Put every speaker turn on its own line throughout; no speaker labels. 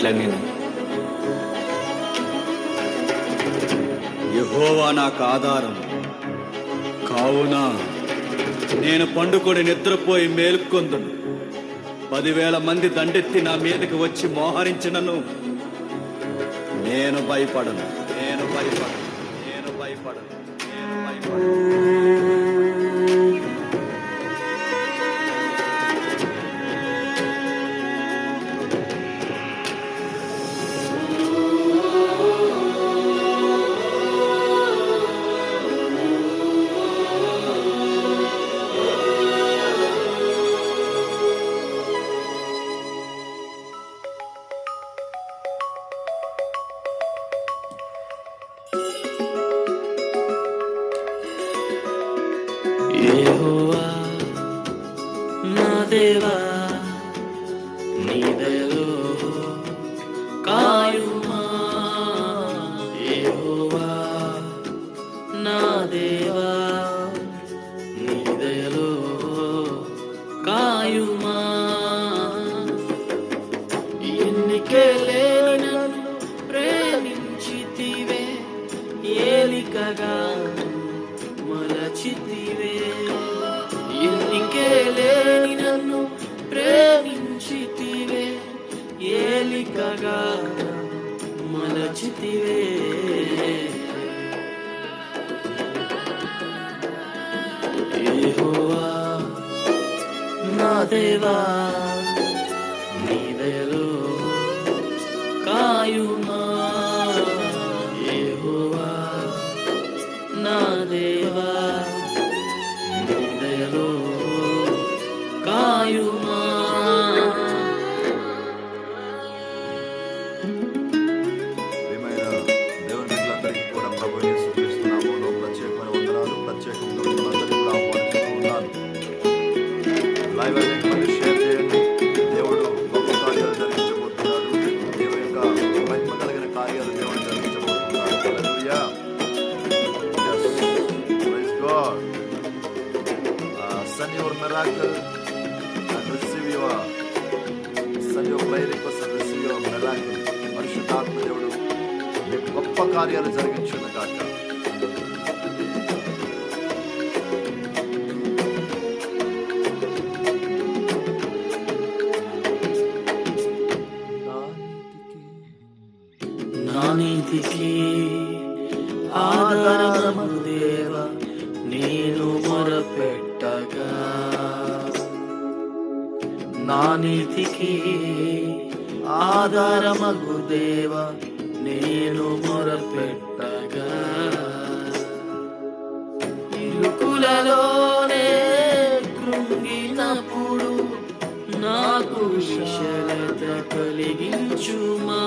మాటలన్నీ యెహోవా నాకు ఆధారం కావున నేను పండుకొని నిద్రపోయి మేలుకొందును. 10,000 మంది దండెత్తి నా మీదకి వచ్చి మోహరించినను నేను భయపడను.
యెహోవా నా దేవా నీ దయలో కాయుమా. యెహోవా నా దేవా నీ దయలో కాయుమా. ఎన్నికే లేని నన్ను ప్రేమించితివే, ఏలికగా మలచితివే. ఎన్నికే లేని నన్ను ప్రేమించితివే, ఏలికగా మలచితివే. యెహోవా నా దేవా నీ దయలో కాయుమా. యెహోవా నా దేవా నీ దయలో కాయుమా.
ప్రియమైన దేవుని బిడ్డలందరికీ కూడా ప్రభు యేసు క్రీస్తు నామములో ప్రత్యేకమైన వందనాలు, ప్రత్యేకంగా మిమ్మల్ని కూడా ఆహ్వానిస్తూ ఉన్నాను. లైవ్ అనేది మళ్ళీ షేర్ చేయండి. దేవుడు గొప్ప కార్యాలు జరిగించబోతున్నాడు. దేవుని యొక్క మహిమ కలిగిన కార్యాలు దేవుడు జరిగించబోతున్నాడు. హల్లెలూయా. Yes. Praise God. Send your miracle and receive your prayer request and receive your miracle. పరిశుద్ధాత్మ దేవుడు మీకు గొప్ప కార్యాలు జరిగించును గాక.
నా నీతికి ఆధారము దేవా నేను మొరపెట్టగా, నా నీతికి ఆధారమగు దేవా నేను మొరపెట్టగా. ఇరుకులలోనే కృంగినప్పుడు నాకు విశాలత కలిగించుమా.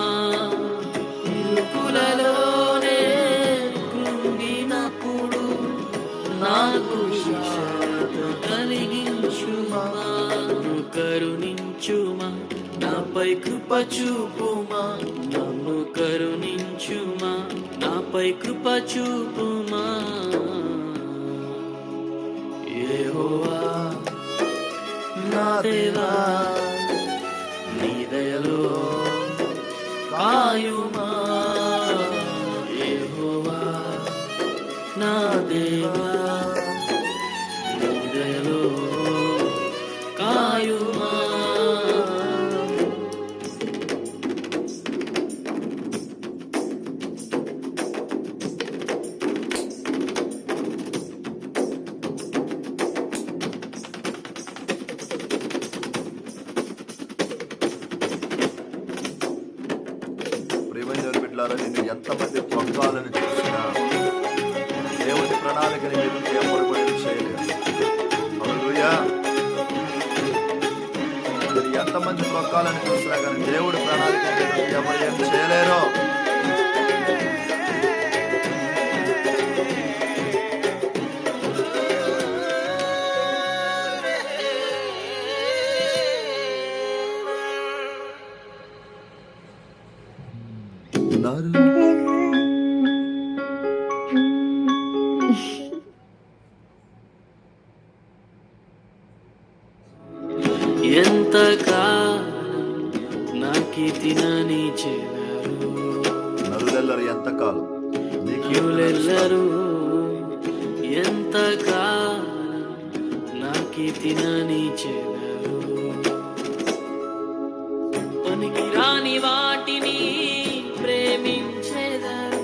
ఇరుకులలోనే కృంగినప్పుడు నాకు విశాలత కలిగించుమా. కరుణించుమా, నాపై కృప చూపుమా. నన్ను కరుణించుమా, నాపై కృప చూపుమా. యెహోవా నా దేవా నీ దయలో కాయుమా. యెహోవా నా దేవా నీ దయలో కాయుమా.
ప్రియమైన దేవుని బిడ్డలారా, నిన్ను ఎంతమంది త్వక్కాలను చూసినా దేవుని ప్రణాళికని మీరు ఎవరు కూడా ఏం చేయలేరు. హల్లెలూయా. మీరు ఎంతమంది త్వక్కాలను చూసినా కానీ దేవుడి ప్రణాళికని మీరు ఎవరు ఏం చేయలేరు.
ఎంతకాలం నాకి తినని అన్యులెల్లరూ ఎంతకాలం నాకి తినని చెదరు. పనికి రాని వాటిని ప్రేమించెదరు,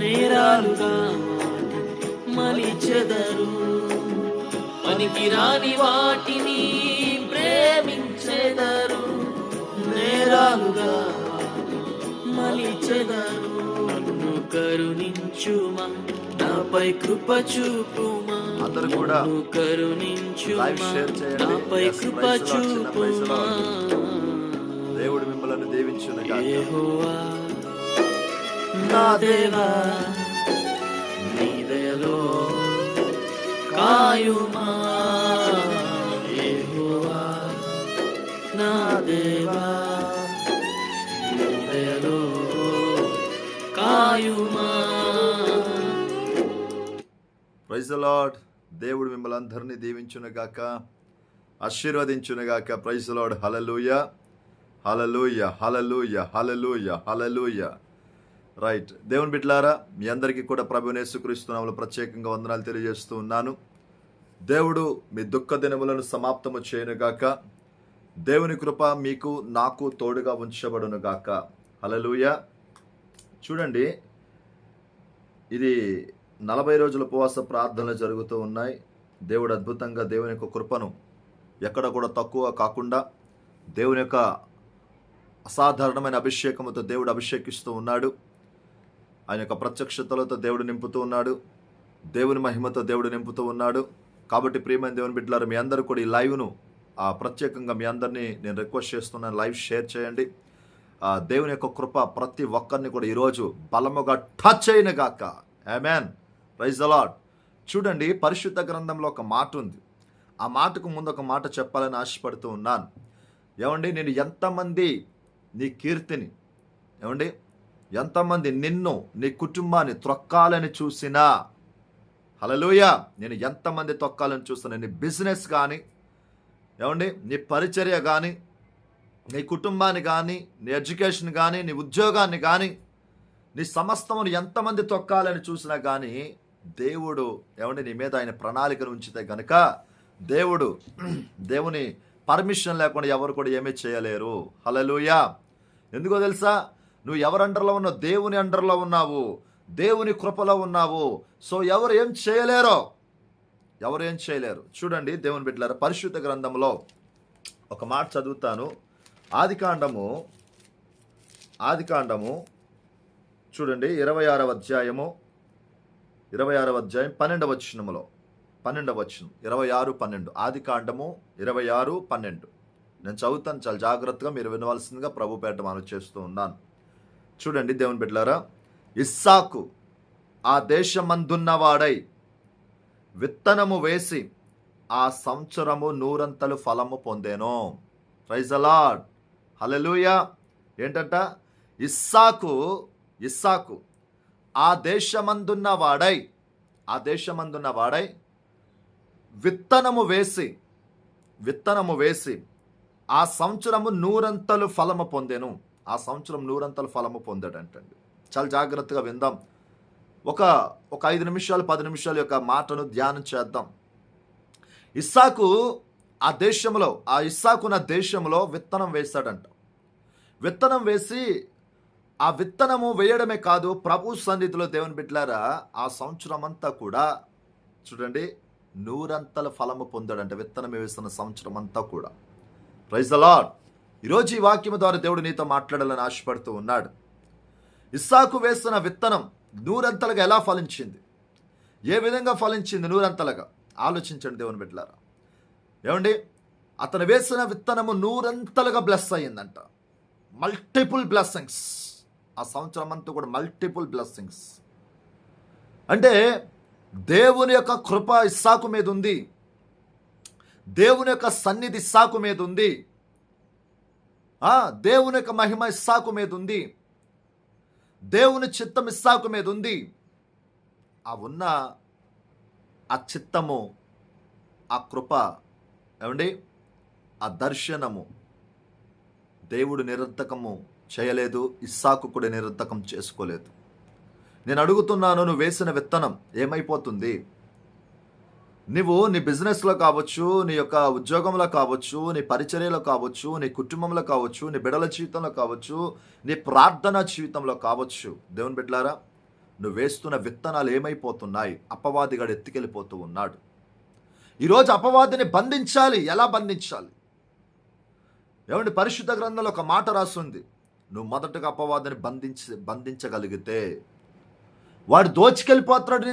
నేరాలుగా మలిచెదరు. పనికి రాని వాటిని ప్రేమించెదరు, నేరాలుగా మలిచెదరు. నన్ను కరుణించుమా, నాపై కృప చూపుమా.
అందరూ కూడా
నన్ను కరుణించుమా,
లైవ్ షేర్ చేయండి.
నాపై
Yes,
Krupa
praise the Lord, చిన్న praise the
చూపుమా.
Lord. దేవుడు మిమ్మల్ని దీవించునుగాక.
యెహోవా నా దేవా, నీ దయలో కాయుమా. యెహోవా నా దేవా, నీ దయలో కాయుమా.
Praise the lord. దేవుడు మిమ్మల్ని అందరినీ దీవించునుగాక, ఆశీర్వదించునుగాక. Praise the lord. Hallelujah, hallelujah, hallelujah, hallelujah, hallelujah. Right. దేవుని బిడ్డలారా, మీ అందరికీ కూడా ప్రభువైన యేసుక్రీస్తు నామములో ప్రత్యేకంగా వందనాలు తెలియజేస్తూ ఉన్నాను. దేవుడు మీ దుఃఖ దినములను సమాప్తము చేయనుగాక. దేవుని కృప మీకు నాకు తోడుగా ఉంచబడునుగాక. హల్లెలూయా. చూడండి, ఇది 40 రోజుల ఉపవాస ప్రార్థనలు జరుగుతూ ఉన్నాయి. దేవుడు అద్భుతంగా దేవుని యొక్క కృపను ఎక్కడ కూడా తక్కువ కాకుండా దేవుని యొక్క అసాధారణమైన అభిషేకముతో దేవుడు అభిషేకిస్తూ ఉన్నాడు. ఆయన యొక్క ప్రత్యక్షతలతో దేవుడు నింపుతూ ఉన్నాడు. దేవుని మహిమతో దేవుడు నింపుతూ ఉన్నాడు. కాబట్టి ప్రియమైన దేవుని బిడ్డలారా, మీ అందరూ కూడా ఈ లైవ్ను ప్రత్యేకంగా మీ అందరినీ నేను రిక్వెస్ట్ చేస్తున్నాను, లైవ్ షేర్ చేయండి. దేవుని యొక్క కృప ప్రతి ఒక్కరిని కూడా ఈరోజు బలముగా టచ్ అయినగాక. ఆమేన్. Praise the lord. చూడండి, పరిశుద్ధ గ్రంథంలో ఒక మాట ఉంది. ఆ మాటకు ముందు ఒక మాట చెప్పాలని ఆశపడుతూ ఉన్నాను. ఏమండి, నేను ఎంతమంది నీ కీర్తిని, ఏమండి ఎంతమంది నిన్ను నీ కుటుంబాన్ని త్రొక్కాలని చూసినా, హల్లెలూయా, నేను ఎంతమంది తొక్కాలని చూస్తున్నా. నీ బిజినెస్ కానీ, ఏమండి నీ పరిచర్య కానీ, నీ కుటుంబాన్ని కానీ, నీ ఎడ్యుకేషన్ కానీ, నీ ఉద్యోగాన్ని కానీ, నీ సమస్తమును ఎంతమంది తొక్కాలని చూసినా కానీ దేవుడు, ఏమండి నీ మీద ఆయన ప్రణాళికను ఉంచితే కనుక దేవుని పర్మిషన్ లేకుండా ఎవరు కూడా ఏమీ చేయలేరు. హల్లెలూయా. ఎందుకో తెలుసా? నువ్వు ఎవరి అండర్లో ఉన్నావు? దేవుని అండర్లో ఉన్నావు, దేవుని కృపలో ఉన్నావు. సో ఎవరు ఏం చేయలేరు. చూడండి దేవుని బిడ్డలారా, పరిశుద్ధ గ్రంథంలో ఒక మాట చదువుతాను. ఆదికాండము చూడండి, 26వ అధ్యాయం 12వ వచనములో, 12వ వచనం, 26:12. ఆదికాండము 26:12. నేను చదువుతాను, చాలా జాగ్రత్తగా మీరు వినవలసిందిగా ప్రభుపేట మనవి చేస్తూ ఉన్నాను. చూడండి దేవుని బిడ్డలారా, ఇస్సాకు ఆ దేశమందున్నవాడై విత్తనము వేసి ఆ సంవత్సరము 100 ఫలము పొందెను. Praise the lord. హల్లెలూయా. ఏంటంట? ఇస్సాకు ఆ దేశమందున్నవాడై విత్తనము వేసి ఆ సంవత్సరము 100 ఫలము పొందెను. ఆ సంవత్సరం 100 ఫలము పొందాడంటండి. చాలా జాగ్రత్తగా విందాం. ఒక 5 నిమిషాలు 10 నిమిషాల యొక్క మాటను ధ్యానం చేద్దాం. ఇస్సాకు నా దేశంలో విత్తనం వేశాడంట. విత్తనం వేసి ఆ విత్తనము వేయడమే కాదు, ప్రభు సన్నిధిలో దేవుని బిడ్డలారా ఆ సంవత్సరం అంతా కూడా చూడండి 100 ఫలము పొందాడంట. విత్తనం వేసిన సంవత్సరం అంతా కూడా. Praise the Lord. ఈరోజు ఈ వాక్యం ద్వారా దేవుడు నీతో మాట్లాడాలని ఆశపడుతూ ఉన్నాడు. ఇస్సాకు వేసిన విత్తనం 100 ఎలా ఫలించింది? ఏ విధంగా ఫలించింది 100? ఆలోచించండి దేవుని బిడ్డలారా. ఏమండి, అతను వేసిన విత్తనము 100 బ్లెస్ అయ్యిందంట. Multiple blessings. ఆ సంవత్సరం అంతా కూడా మల్టిపుల్ బ్లెస్సింగ్స్. అంటే దేవుని యొక్క కృప ఇస్సాకు మీద ఉంది, దేవుని యొక్క సన్నిధి ఇస్సాకు మీద ఉంది, దేవుని యొక్క మహిమ ఇస్సాకు మీద ఉంది, దేవుని చిత్తం ఇస్సాకు మీద ఉంది. ఆ చిత్తము, ఆ కృప, ఏమండి ఆ దర్శనము దేవుడు నిరర్ధకము చేయలేదు. ఇస్సాకు కూడా నిరర్ధకం చేసుకోలేదు. నేను అడుగుతున్నాను, నువ్వు వేసిన విత్తనం ఏమైపోతుంది? నువ్వు నీ బిజినెస్లో కావచ్చు, నీ యొక్క ఉద్యోగంలో కావచ్చు, నీ పరిచర్యలో కావచ్చు, నీ కుటుంబంలో కావచ్చు, నీ బిడ్డల జీవితంలో కావచ్చు, నీ ప్రార్థనా జీవితంలో కావచ్చు, దేవుని బిడ్డలారా, నువ్వు వేస్తున్న విత్తనాలు ఏమైపోతున్నాయి? అపవాదిగాడు ఎత్తుకెళ్ళిపోతూ ఉన్నాడు. ఈరోజు అపవాదిని బంధించాలి. ఎలా బంధించాలి? ఏమండి, పరిశుద్ధ గ్రంథంలో ఒక మాట రాస్తుంది, నువ్వు మొదటగా అపవాదిని బంధించగలిగితే వాడు దోచుకెళ్ళిపోతున్నాడు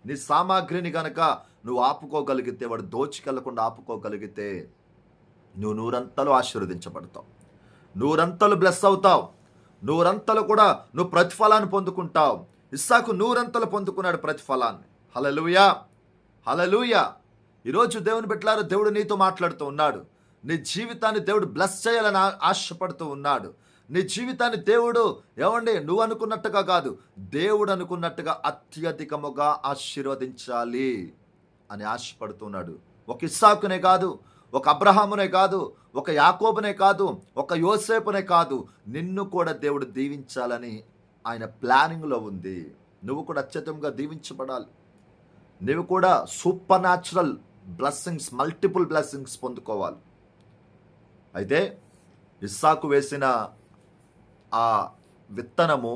నీ సామాగ్రిని గనక నువ్వు ఆపుకోగలిగితే, వాడు దోచుకెళ్లకుండా ఆపుకోగలిగితే నువ్వు నూరంతలు ఆశీర్వదించబడతావు, నూరంతలు బ్లెస్ అవుతావు, నూరంతలు కూడా నువ్వు ప్రతిఫలాన్ని పొందుకుంటావు. ఇస్సాకు నూరంతలు పొందుకున్నాడు ప్రతిఫలాన్ని. హల్లెలూయా, హల్లెలూయా. ఈరోజు దేవుని బిడ్డలారా, దేవుడు నీతో మాట్లాడుతూ ఉన్నాడు. నీ జీవితాన్ని దేవుడు బ్లెస్ చేయాలని ఆశపడుతూ ఉన్నాడు. నీ జీవితాన్ని దేవుడు నువ్వు అనుకున్నట్టుగా కాదు, దేవుడు అనుకున్నట్టుగా అత్యధికముగా ఆశీర్వదించాలి అని ఆశపడుతున్నాడు. ఒక ఇస్సాకునే కాదు, ఒక అబ్రహామునే కాదు, ఒక యాకోబునే కాదు, ఒక యోసేపునే కాదు, నిన్ను కూడా దేవుడు దీవించాలని ఆయన ప్లానింగ్లో ఉంది. నువ్వు కూడా అత్యధికంగా దీవించబడాలి. నువ్వు కూడా super natural blessings, multiple blessings పొందుకోవాలి. అయితే ఇస్సాకు వేసిన ఆ విత్తనము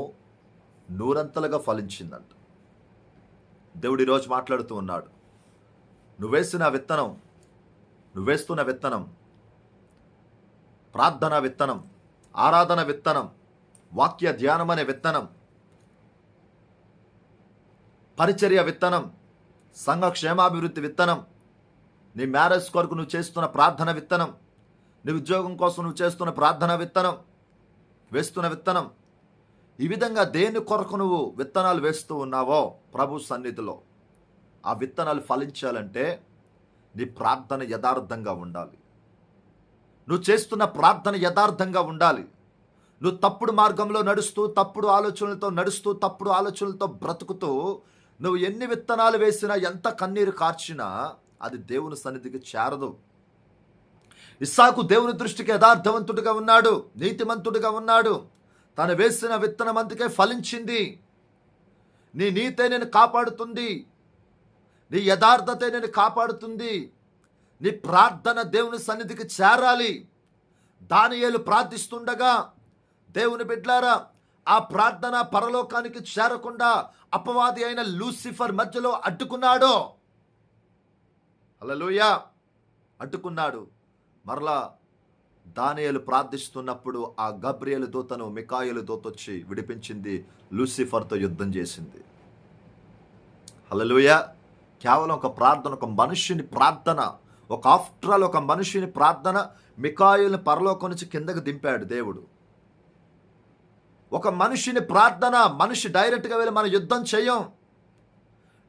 నూరంతలుగా ఫలించిందంట. దేవుడు ఈరోజు మాట్లాడుతూ ఉన్నాడు, నువ్వు వేస్తున్న విత్తనం ప్రార్థన విత్తనం, ఆరాధన విత్తనం, వాక్య ధ్యానం అనే విత్తనం, పరిచర్య విత్తనం, సంఘ క్షేమాభివృద్ధి విత్తనం, నీ మ్యారేజ్ కొరకు నువ్వు చేస్తున్న ప్రార్థన విత్తనం, నీ ఉద్యోగం కోసం నువ్వు చేస్తున్న ప్రార్థన విత్తనం, వేస్తున్న విత్తనం, ఈ విధంగా దేని కొరకు నువ్వు విత్తనాలు వేస్తూ ఉన్నావో ప్రభు సన్నిధిలో ఆ విత్తనాలు ఫలించాలంటే నీ ప్రార్థన యథార్థంగా ఉండాలి. నువ్వు చేస్తున్న ప్రార్థన యథార్థంగా ఉండాలి. నువ్వు తప్పుడు మార్గంలో నడుస్తూ, తప్పుడు ఆలోచనలతో బ్రతుకుతూ నువ్వు ఎన్ని విత్తనాలు వేసినా, ఎంత కన్నీరు కార్చినా అది దేవుని సన్నిధికి చేరదు. ఇస్సాకు దేవుని దృష్టికి యథార్థవంతుడిగా ఉన్నాడు, నీతిమంతుడిగా ఉన్నాడు. తను వేసిన విత్తనం అందుకే ఫలించింది. నీ నీతే నేను కాపాడుతుంది, నీ యథార్థతే నేను కాపాడుతుంది. నీ ప్రార్థన దేవుని సన్నిధికి చేరాలి. దానియేలు ప్రార్థిస్తుండగా దేవుని బిడ్డలారా, ఆ ప్రార్థన పరలోకానికి చేరకుండా అపవాది అయిన లూసిఫర్ మధ్యలో అడ్డుకున్నాడు. హల్లెలూయా, అడ్డుకున్నాడు. మరలా దానియేలు ప్రార్థిస్తున్నప్పుడు ఆ గబ్రియేలు దూతను మికాయేలు దూత వచ్చి విడిపించింది, లూసిఫర్తో యుద్ధం చేసింది. హల్లెలూయా. కేవలం ఒక ప్రార్థన, ఒక మనుష్యుని ప్రార్థన, ఒక మనుష్యుని ప్రార్థన మికాయేలుని పరలోకం నుంచి కిందకు దింపాడు దేవుడు. ఒక మనిషిని ప్రార్థన, మనిషి డైరెక్ట్గా వెళ్ళి మన యుద్ధం చేయం,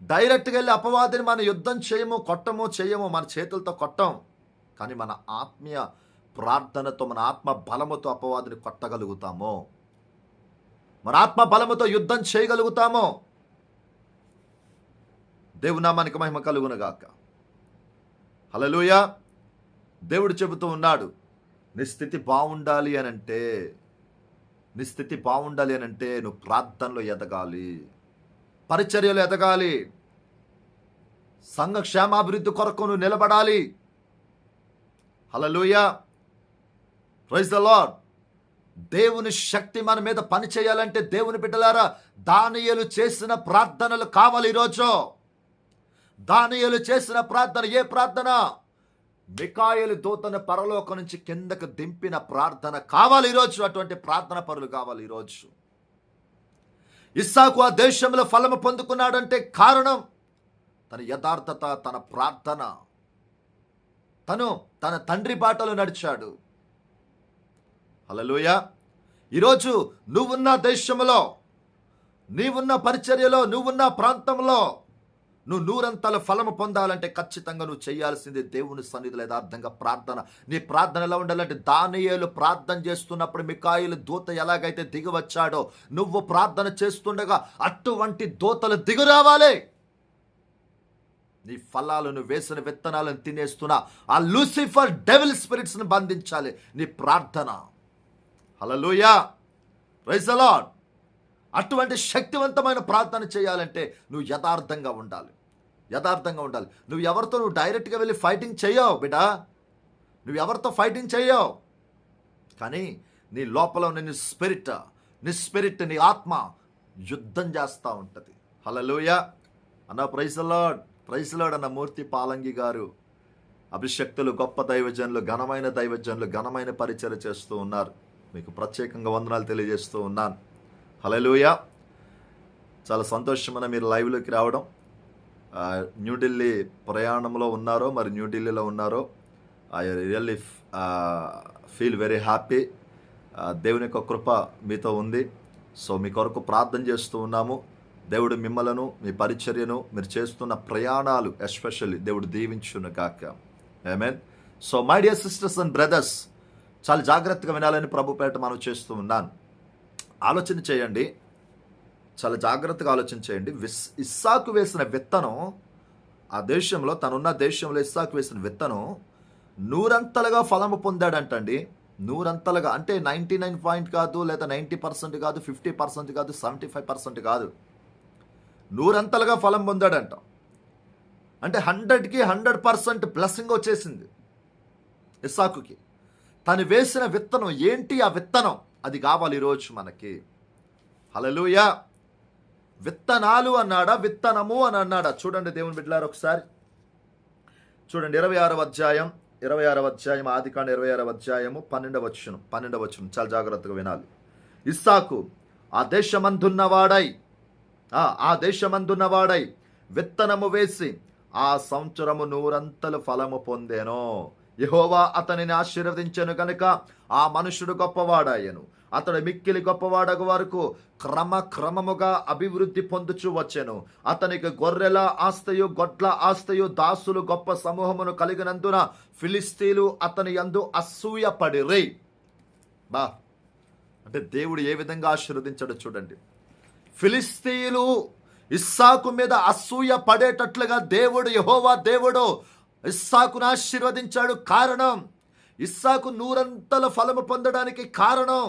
డైరెక్ట్గా వెళ్ళి అపవాదిని మన యుద్ధం చేయము, చేయము, మన చేతులతో కొట్టం. కానీ మన ఆత్మీయ ప్రార్థనతో, మన ఆత్మ బలముతో అపవాదిని కొట్టగలుగుతాము, మన ఆత్మ బలముతో యుద్ధం చేయగలుగుతాము. దేవుని నామానికి మహిమ కలుగునుగాక. హల్లెలూయా. దేవుడు చెబుతూ ఉన్నాడు, నీ స్థితి బాగుండాలి అనంటే నువ్వు ప్రార్థనలో ఎదగాలి, పరిచర్యలో ఎదగాలి, సంఘ క్షేమాభివృద్ధి కొరకు నువ్వు నిలబడాలి. హల్లెలూయా, ప్రైజ్ ద లార్డ్. దేవుని శక్తి మన మీద పని చేయాలంటే దేవుని బిడ్డలారా, దానియేలు చేసిన ప్రార్థనలు కావాలి ఈరోజు. దానియేలు చేసిన ప్రార్థన ఏ ప్రార్థన? మికాయేలు దూతను పరలోకం నుంచి కిందకు దింపిన ప్రార్థన కావాలి ఈరోజు. అటువంటి ప్రార్థన పరులు కావాలి ఈరోజు. ఇస్సాకు ఆ దేశంలో ఫలము పొందుకున్నాడంటే కారణం తన యథార్థత, తన ప్రార్థన. తన తండ్రి బాటలో నడిచాడు. హల్లెలూయా. ఈరోజు నువ్వున్న దేశంలో, నీవున్న పరిచర్యలో, నువ్వున్న ప్రాంతంలో నువ్వు నూరంతల ఫలము పొందాలంటే ఖచ్చితంగా నువ్వు చేయాల్సింది దేవుని సన్నిధిలో యథార్థంగా ప్రార్థన. నీ ప్రార్థన ఎలా ఉండాలంటే, దానియేలు ప్రార్థన చేస్తున్నప్పుడు మికాయేలు దూత ఎలాగైతే దిగి వచ్చాడో, నువ్వు ప్రార్థన చేస్తుండగా అటువంటి దూతలు దిగు రావాలి. నీ ఫలాలు, నువ్వు వేసిన విత్తనాలను తినేస్తున్నా ఆ లూసిఫర్ డెవిల్ స్పిరిట్స్ని బంధించాలి నీ ప్రార్థన. హల్లెలూయా, ప్రైజ్ ది లార్డ్. అటువంటి శక్తివంతమైన ప్రార్థన చేయాలంటే నువ్వు యథార్థంగా ఉండాలి. నువ్వు ఎవరితో డైరెక్ట్గా వెళ్ళి ఫైటింగ్ చేయవు బిడ్డా, నువ్వు ఎవరితో ఫైటింగ్ చేయవు. కానీ నీ లోపల ఉన్న నీ స్పిరిట్ నీ ఆత్మ యుద్ధం చేస్తూ ఉంటుంది. హల్లెలూయా అన్న. ప్రైజ్ ది లార్డ్ అన్న. మూర్తి పాలంగి గారు అభిషక్తులు, గొప్ప దైవజనులు, ఘనమైన దైవజనులు, ఘనమైన పరిచయం చేస్తూ ఉన్నారు. మీకు ప్రత్యేకంగా వందనాలు తెలియజేస్తూ ఉన్నాను. హల్లెలూయా. చాలా సంతోషమైన మీరు లైవ్లోకి రావడం. న్యూఢిల్లీ ప్రయాణంలో ఉన్నారో మరి న్యూఢిల్లీలో ఉన్నారో, I really feel very happy. దేవుని యొక్క కృప మీతో ఉంది. సో మీ కొరకు ప్రార్థన చేస్తూ ఉన్నాము. దేవుడు మిమ్మలను, మీ పరిచర్యను, మీరు చేస్తున్న ప్రయాణాలు ఎస్పెషల్లీ దేవుడు దీవించును గాక. ఆమేన్. So my dear sisters and brothers, చాలా జాగ్రత్తగా వినాలని ప్రభుపేట మనం చేస్తూ ఉన్నాను. ఆలోచన చేయండి, చాలా జాగ్రత్తగా ఆలోచన చేయండి. ఇస్సాకు వేసిన విత్తనం, ఆ దేశంలో, తనున్న దేశంలో ఇస్సాకు వేసిన విత్తనం 100 ఫలము పొందాడంటండి. 100 అంటే 99 కాదు, లేదా 90% కాదు, 50% కాదు, 75% కాదు, 100 ఫలం పొందాడంట. అంటే 100కి 100% బ్లెస్సింగ్ వచ్చేసింది ఇస్సాకుకి. తను వేసిన విత్తనం ఏంటి? ఆ విత్తనం అది కావాలి ఈరోజు మనకి. హల్లెలూయా. విత్తనాలు అన్నాడా, విత్తనము అని అన్నాడా? చూడండి దేవుని బిడ్డలారా ఒకసారి చూడండి. 26వ అధ్యాయం ఆదికాండ 26వ అధ్యాయము 12వ వచనం చాలా జాగ్రత్తగా వినాలి. ఇస్సాకు ఆ దేశమందున్నవాడై విత్తనము వేసి ఆ సంవత్సరము 100 ఫలము పొందెను. యెహోవా అతనిని ఆశీర్వదించెను గనుక ఆ మనుషుడు గొప్పవాడాయను. అతడు మిక్కిలి గొప్పవాడగు వరకు క్రమముగా అభివృద్ధి పొందుచు వచ్చెను. అతనికి గొర్రెల ఆస్తయు, గొడ్ల ఆస్తయు, దాసులు గొప్ప సమూహమును కలిగినందున ఫిలిస్తీన్లు అతని యందు అసూయపడిరి. అంటే దేవుడు ఏ విధంగా ఆశీర్వదించాడో చూడండి. ఫిలిస్తీన్లు ఇస్సాకు మీద అసూయ పడేటట్లుగా దేవుడు, యెహోవా దేవుడు ఇస్సాకును ఆశీర్వదించాడు. కారణం, ఇస్సాకు 100 ఫలము పొందడానికి కారణం,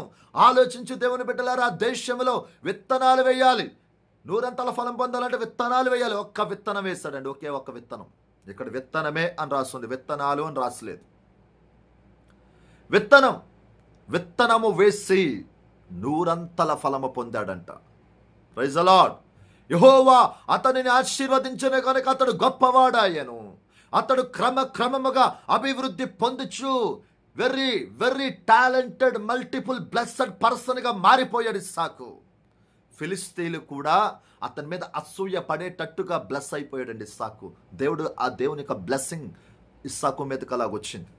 ఆలోచించు దేవుని బిడ్డలారా. ఆ దేశంలో విత్తనాలు వేయాలి. 100 ఫలం పొందాలంటే విత్తనాలు వేయాలి. ఒక్క విత్తనం వేస్తాడండి, ఒకే ఒక్క విత్తనం. ఇక్కడ విత్తనమే అని రాస్తుంది, విత్తనాలు అని రాసలేదు. విత్తనము వేసి 100 ఫలము పొందాడంట. Praise the lord. యెహోవా అతనిని ఆశీర్వదించెను కనుక అతడు గొప్పవాడాయను. అతడు క్రమముగా అభివృద్ధి పొందుచు very very talented, multiple blessed పర్సన్గా మారిపోయాడు ఇస్సాకు. ఫిలిస్తీన్లు కూడా అతని మీద అసూయ పడేటట్టుగా బ్లెస్ అయిపోయాడండి ఇస్సాకు. ఆ దేవుని యొక్క బ్లెస్సింగ్ ఇస్సాకు మీదకి అలాగొచ్చింది.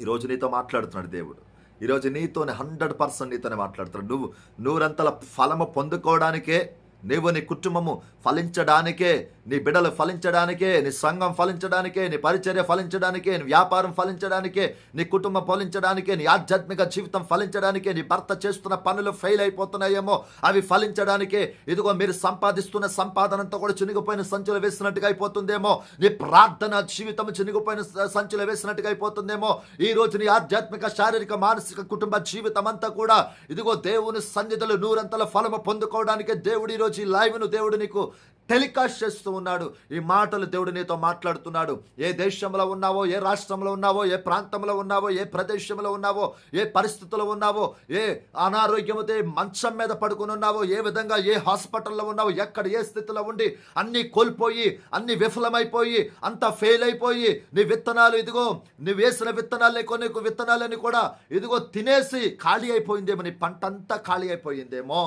ఈరోజు నీతో మాట్లాడుతున్నాడు దేవుడు. ఈరోజు నీతోనే 100% నీతోనే మాట్లాడుతున్నాడు. నువ్వు 100 ఫలము పొందుకోవడానికే, నీవు నీ కుటుంబము ఫలించడానికే, నీ బిడ్డలు ఫలించడానికే, నీ సంఘం ఫలించడానికే, నీ పరిచర్య ఫలించడానికే, నీ వ్యాపారం ఫలించడానికే, నీ కుటుంబం ఫలించడానికే, నీ ఆధ్యాత్మిక జీవితం ఫలించడానికే, నీ భర్త చేస్తున్న పనులు ఫెయిల్ అయిపోతున్నాయేమో అవి ఫలించడానికే, ఇదిగో మీరు సంపాదిస్తున్న సంపాదనంతా కూడా చినిగిపోయిన సంచులు వేసినట్టుగా అయిపోతుందేమో, నీ ప్రార్థన జీవితం చినిగిపోయిన సంచులు వేసినట్టుగా అయిపోతుందేమో, ఈ రోజు నీ ఆధ్యాత్మిక, శారీరక, మానసిక, కుటుంబ జీవితం అంతా కూడా ఇదిగో దేవుని సన్నిధిలో 100 ఫలము పొందుకోవడానికే దేవుడు ఈరోజు ఈ లైవ్ను దేవుడు నీకు టెలికాస్ట్ చేస్తూ ఉన్నాడు. ఈ మాటలు దేవుడు నీతో మాట్లాడుతున్నాడు. ఏ దేశంలో ఉన్నావో, ఏ రాష్ట్రంలో ఉన్నావో, ఏ ప్రాంతంలో ఉన్నావో, ఏ ప్రదేశంలో ఉన్నావో, ఏ పరిస్థితుల్లో ఉన్నావో, ఏ అనారోగ్యంతో మంచం మీద పడుకుని ఉన్నావో, ఏ విధంగా ఏ హాస్పిటల్లో ఉన్నావో, ఎక్కడ ఏ స్థితిలో ఉండి అన్నీ కోల్పోయి, అన్ని విఫలమైపోయి, అంతా ఫెయిల్ అయిపోయి, నీ విత్తనాలు ఇదిగో నువ్వు వేసిన విత్తనాలని, కొన్ని విత్తనాలని కూడా ఇదిగో తినేసి ఖాళీ అయిపోయిందేమో, నీ పంట అంతా ఖాళీ అయిపోయిందేమో.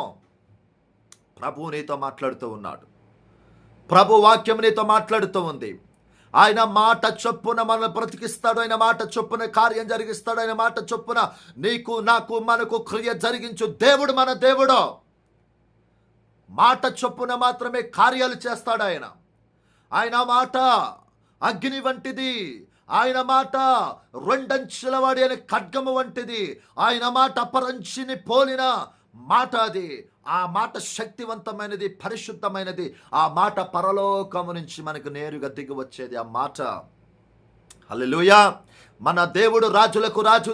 ప్రభు నీతో మాట్లాడుతూ ఉన్నాడు. ప్రభు వాక్యం నీతో మాట్లాడుతూ ఉంది. ఆయన మాట చొప్పున మనల్ని బ్రతికిస్తాడు. ఆయన మాట చొప్పున కార్యం జరిగిస్తాడు. ఆయన మాట చొప్పున నీకు, నాకు, మనకు క్రియ జరిగించు దేవుడు మన దేవుడు. మాట చొప్పున మాత్రమే కార్యాలు చేస్తాడు ఆయన. ఆయన మాట అగ్ని వంటిది. ఆయన మాట 2 అంచుల వాడి అనే ఖడ్గము వంటిది. ఆయన మాట అపరంచిని పోలిన మాట అది. ఆ మాట శక్తివంతమైనది, పరిశుద్ధమైనది. ఆ మాట పరలోకము నుంచి మనకు నేరుగా దిగి వచ్చేది ఆ మాట. హల్లెలూయా. మన దేవుడు రాజులకు రాజు,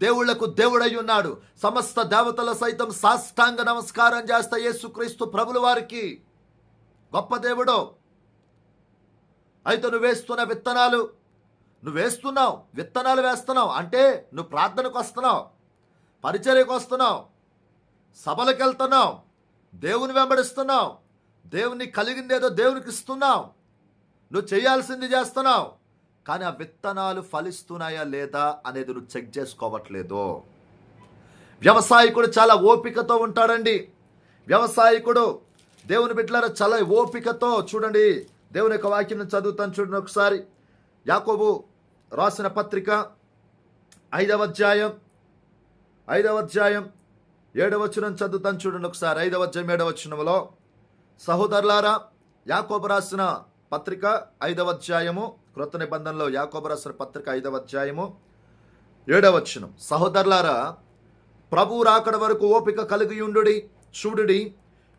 దేవుళ్లకు దేవుడై ఉన్నాడు. సమస్త దేవతల సైతం సాష్టాంగ నమస్కారం చేస్తా యేసుక్రీస్తు ప్రభుల వారికి. గొప్ప దేవుడు. అయితే నువ్వు వేస్తున్నావు విత్తనాలు వేస్తున్నావు అంటే నువ్వు ప్రార్థనకు వస్తున్నావు, పరిచర్యకు వస్తున్నావు, సభలకు వెళ్తున్నావు, దేవుని వెంబడిస్తున్నావు, దేవుని కలిగిందేదో దేవునికి ఇస్తున్నావు, నువ్వు చేయాల్సింది చేస్తున్నావు. కానీ ఆ విత్తనాలు ఫలిస్తున్నాయా లేదా అనేది నువ్వు చెక్ చేసుకోవట్లేదు. వ్యవసాయకుడు చాలా ఓపికతో ఉంటాడండి. వ్యవసాయకుడు దేవుని బిడ్డలారా చాలా ఓపికతో, చూడండి దేవుని యొక్క వాక్యం చదువుతాను చూడండి ఒకసారి. యాకోబు రాసిన పత్రిక 5వ అధ్యాయం 7వ వచనం చదువుతాను చూడండి ఒకసారి. 5వ అధ్యాయం 7వ వచనంలో, సహోదరులారా, యాకోబు రాసిన పత్రిక 5వ అధ్యాయము, క్రొత్త నిబంధనలో యాకోబు రాసిన పత్రిక 5వ అధ్యాయము 7వ వచనం. సహోదరులారా, ప్రభువు రాకడ వరకు ఓపిక కలిగి ఉండుడి. చూడుడి,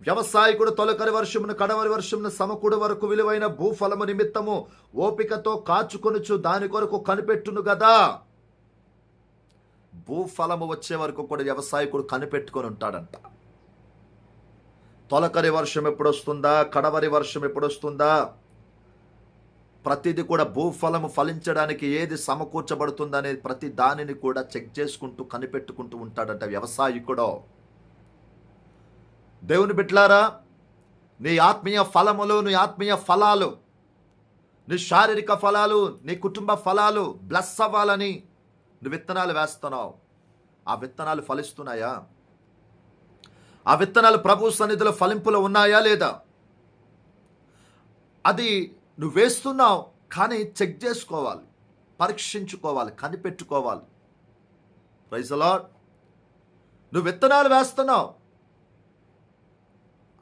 వ్యవసాయకుడు తొలకరి వర్షమును కడవరి వర్షమును సమకూడు వరకు విలువైన భూఫలము నిమిత్తము ఓపికతో కాచుకొనుచు దాని కొరకు కనిపెట్టును గదా. భూఫలము వచ్చే వరకు కూడా వ్యవసాయకుడు కనిపెట్టుకొని ఉంటాడంట. తొలకరి వర్షం ఎప్పుడు వస్తుందా, కడవరి వర్షం ఎప్పుడు వస్తుందా, ప్రతిదీ కూడా భూఫలము ఫలించడానికి ఏది సమకూర్చబడుతుందనే ప్రతి దానిని కూడా చెక్ చేసుకుంటూ కనిపెట్టుకుంటూ ఉంటాడంట వ్యవసాయకుడు. దేవుని బిడ్డలారా, నీ ఆత్మీయ ఫలములు, నీ ఆత్మీయ ఫలాలు, నీ శారీరక ఫలాలు, నీ కుటుంబ ఫలాలు బ్లెస్ అవ్వాలని నువ్వు విత్తనాలు వేస్తున్నావు. ఆ విత్తనాలు ఫలిస్తున్నాయా? ఆ విత్తనాలు ప్రభు సన్నిధిలో ఫలింపులో ఉన్నాయా లేదా? అది నువ్వు వేస్తున్నావు, కానీ చెక్ చేసుకోవాలి, పరీక్షించుకోవాలి, కనిపెట్టుకోవాలి. Praise the lord. నువ్వు విత్తనాలు వేస్తున్నావు,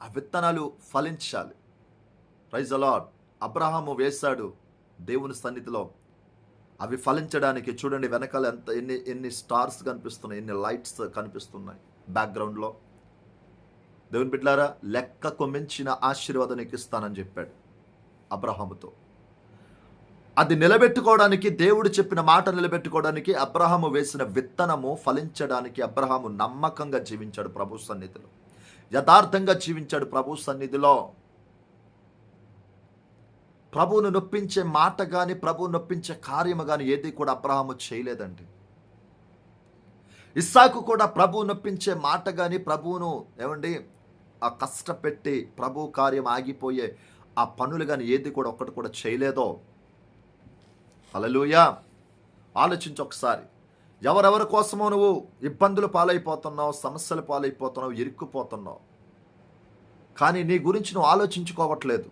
ఆ విత్తనాలు ఫలించాలి. Praise the lord. అబ్రహాము వేశాడు దేవుని సన్నిధిలో, అవి ఫలించడానికి చూడండి వెనకాల ఎన్ని స్టార్స్ కనిపిస్తున్నాయి, ఎన్ని లైట్స్ కనిపిస్తున్నాయి బ్యాక్గ్రౌండ్లో. దేవుని బిడ్డలారా, లెక్కకు మించిన ఆశీర్వాదం నీకు ఇస్తానని చెప్పాడు అబ్రహాముతో. అది నిలబెట్టుకోవడానికి, దేవుడు చెప్పిన మాట నిలబెట్టుకోవడానికి అబ్రహాము వేసిన విత్తనము ఫలించడానికి అబ్రహాము నమ్మకంగా జీవించాడు ప్రభు సన్నిధిలో, యథార్థంగా జీవించాడు ప్రభు సన్నిధిలో. ప్రభువును నొప్పించే మాట కానీ, ప్రభువు నొప్పించే కార్యము కానీ ఏది కూడా అబ్రహాము చేయలేదండి. ఇస్సాకు కూడా ప్రభువు నొప్పించే మాట కానీ, ప్రభువును ఆ కష్టపెట్టి ప్రభు కార్యం ఆగిపోయే ఆ పనులు కానీ ఏది కూడా ఒక్కటి కూడా చేయలేదో. హల్లెలూయా. ఆలోచించు ఒకసారి. ఎవరెవరి కోసమో నువ్వు ఇబ్బందులు పాలైపోతున్నావు, సమస్యలు పాలైపోతున్నావు, ఇరుక్కుపోతున్నావు, కానీ నీ గురించి నువ్వు ఆలోచించుకోవట్లేదు.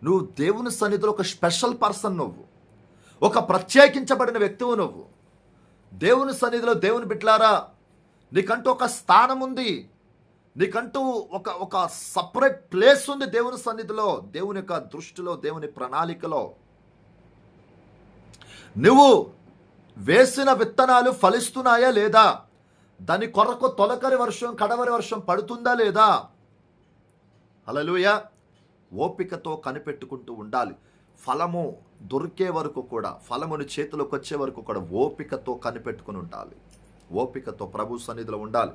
నువ్వు దేవుని సన్నిధిలో ఒక స్పెషల్ పర్సన్, నువ్వు ఒక ప్రత్యేకించబడిన వ్యక్తివు. నువ్వు దేవుని సన్నిధిలో, దేవుని బిడ్డలారా, నీకంటూ ఒక స్థానం ఉంది, నీకంటూ ఒక సపరేట్ ప్లేస్ ఉంది దేవుని సన్నిధిలో, దేవుని యొక్క దృష్టిలో, దేవుని ప్రణాళికలో. నువ్వు వేసిన విత్తనాలు ఫలిస్తున్నాయా లేదా? దాని కొరకు తొలకరి వర్షం, కడవరి వర్షం పడుతుందా లేదా? హల్లెలూయా. ఓపికతో కనిపెట్టుకుంటూ ఉండాలి. ఫలము దొరికే వరకు కూడా, ఫలముని చేతిలోకి వచ్చే వరకు కూడా ఓపికతో కనిపెట్టుకుని ఉండాలి. ఓపికతో ప్రభు సన్నిధిలో ఉండాలి.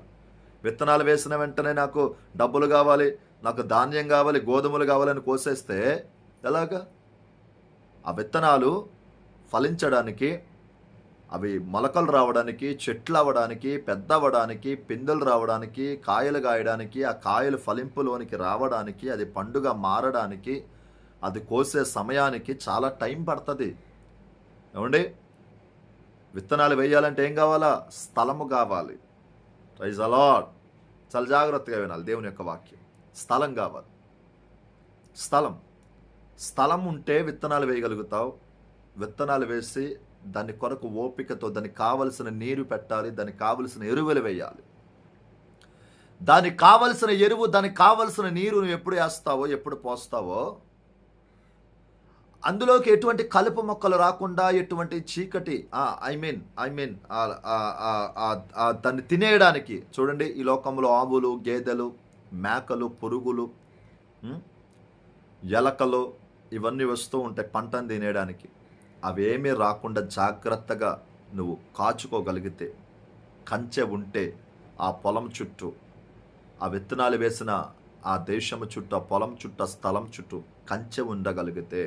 విత్తనాలు వేసిన వెంటనే నాకు డబ్బులు కావాలి, నాకు ధాన్యం కావాలి, గోధుమలు కావాలని కోసేస్తే ఎలాగా? ఆ విత్తనాలు ఫలించడానికి, అవి మొలకలు రావడానికి, చెట్లు అవ్వడానికి, పెద్ద అవ్వడానికి, పిందెలు రావడానికి, కాయలు కాయడానికి, ఆ కాయలు ఫలింపులోనికి రావడానికి, అది పండుగ మారడానికి, అది కోసే సమయానికి చాలా టైం పడుతుంది. ఏమండి, విత్తనాలు వేయాలంటే ఏం కావాలా? స్థలము కావాలి. Praise the Lord. చాలా జాగ్రత్తగా వినాలి దేవుని యొక్క వాక్యం. స్థలం కావాలి. స్థలం ఉంటే విత్తనాలు వేయగలుగుతావు. విత్తనాలు వేసి దాని కొరకు ఓపికతో దానికి కావలసిన నీరు పెట్టాలి, దానికి కావలసిన ఎరువులు వేయాలి. దానికి కావలసిన ఎరువు, దానికి కావలసిన నీరు నువ్వు ఎప్పుడు వేస్తావో, ఎప్పుడు పోస్తావో, అందులోకి ఎటువంటి కలుపు మొక్కలు రాకుండా, ఎటువంటి చీకటి దాన్ని తినేయడానికి. చూడండి, ఈ లోకంలో ఆవులు, గేదెలు, మేకలు, పురుగులు, ఎలకలు, ఇవన్నీ వస్తూ ఉంటాయి పంటను తినేయడానికి. అవేమీ రాకుండా జాగ్రత్తగా నువ్వు కాచుకోగలిగితే, కంచె ఉంటే ఆ పొలం చుట్టూ, ఆ విత్తనాలు వేసిన ఆ దేశము చుట్టూ, ఆ పొలం చుట్టూ, ఆ స్థలం చుట్టూ కంచె ఉండగలిగితే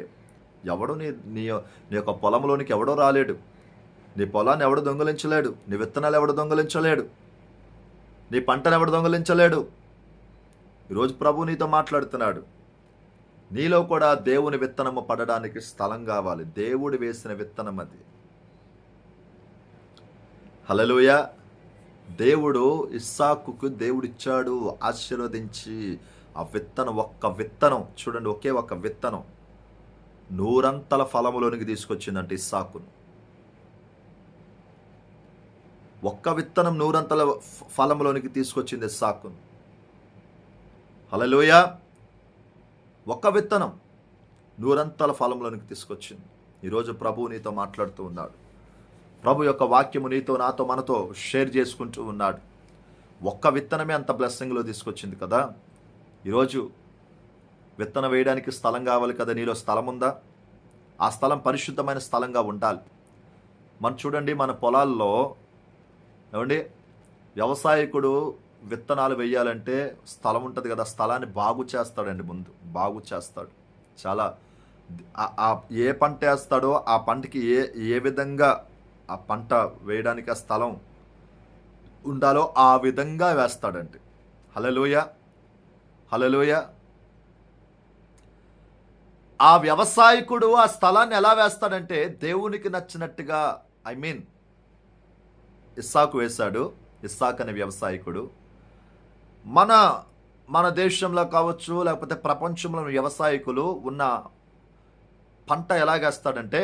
ఎవడు నీ నీ నీ యొక్క పొలంలోనికి ఎవడో రాలేడు. నీ పొలాన్ని ఎవడు దొంగలించలేడు. నీ విత్తనాలు ఎవడు దొంగలించలేడు. నీ పంటను ఎవడు దొంగలించలేడు. ఈరోజు ప్రభు నీతో మాట్లాడుతున్నాడు. నీలో కూడా దేవుని విత్తనము పడడానికి స్థలం కావాలి. దేవుడు వేసిన విత్తనం అది. హల్లెలూయా. దేవుడు ఇస్సాకుకు దేవుడిచ్చాడు ఆశీర్వదించి. ఆ విత్తనం, ఒక్క విత్తనం చూడండి, ఒకే ఒక్క విత్తనం 100 ఫలములోనికి తీసుకొచ్చిందంటే ఇస్సాకును. ఒక్క విత్తనం 100 ఫలములోనికి తీసుకొచ్చింది ఇస్సాకును. హల్లెలూయా. ఒక్క విత్తనం 100 ఫలంలోనికి తీసుకొచ్చింది. ఈరోజు ప్రభు నీతో మాట్లాడుతూ ఉన్నాడు. ప్రభు యొక్క వాక్యము నీతో, నాతో, మనతో షేర్ చేసుకుంటూ ఉన్నాడు. ఒక్క విత్తనమే అంత బ్లెస్సింగ్లో తీసుకొచ్చింది కదా. ఈరోజు విత్తనం వేయడానికి స్థలం కావాలి కదా. నీలో స్థలం ఉందా? ఆ స్థలం పరిశుద్ధమైన స్థలంగా ఉండాలి. మనం చూడండి, మన పొలాల్లో ఏమండి, వ్యవసాయకుడు విత్తనాలు వేయాలంటే స్థలం ఉంటుంది కదా. స్థలాన్ని బాగు చేస్తాడండి. ముందు బాగు చేస్తాడు. చాలా ఏ పంట వేస్తాడో ఆ పంటకి ఏ విధంగా ఆ పంట వేయడానికి ఆ స్థలం ఉండాలో ఆ విధంగా వేస్తాడండి. హల్లెలూయా. హల్లెలూయా. ఆ వ్యవసాయకుడు ఆ స్థలాన్ని ఎలా వేస్తాడంటే దేవునికి నచ్చినట్టుగా. ఇస్సాకు వేశాడు. ఇస్సాకు అనే వ్యవసాయకుడు మన దేశంలో కావచ్చు, లేకపోతే ప్రపంచంలో వ్యవసాయకులు ఉన్న పంట ఎలాగేస్తాడంటే,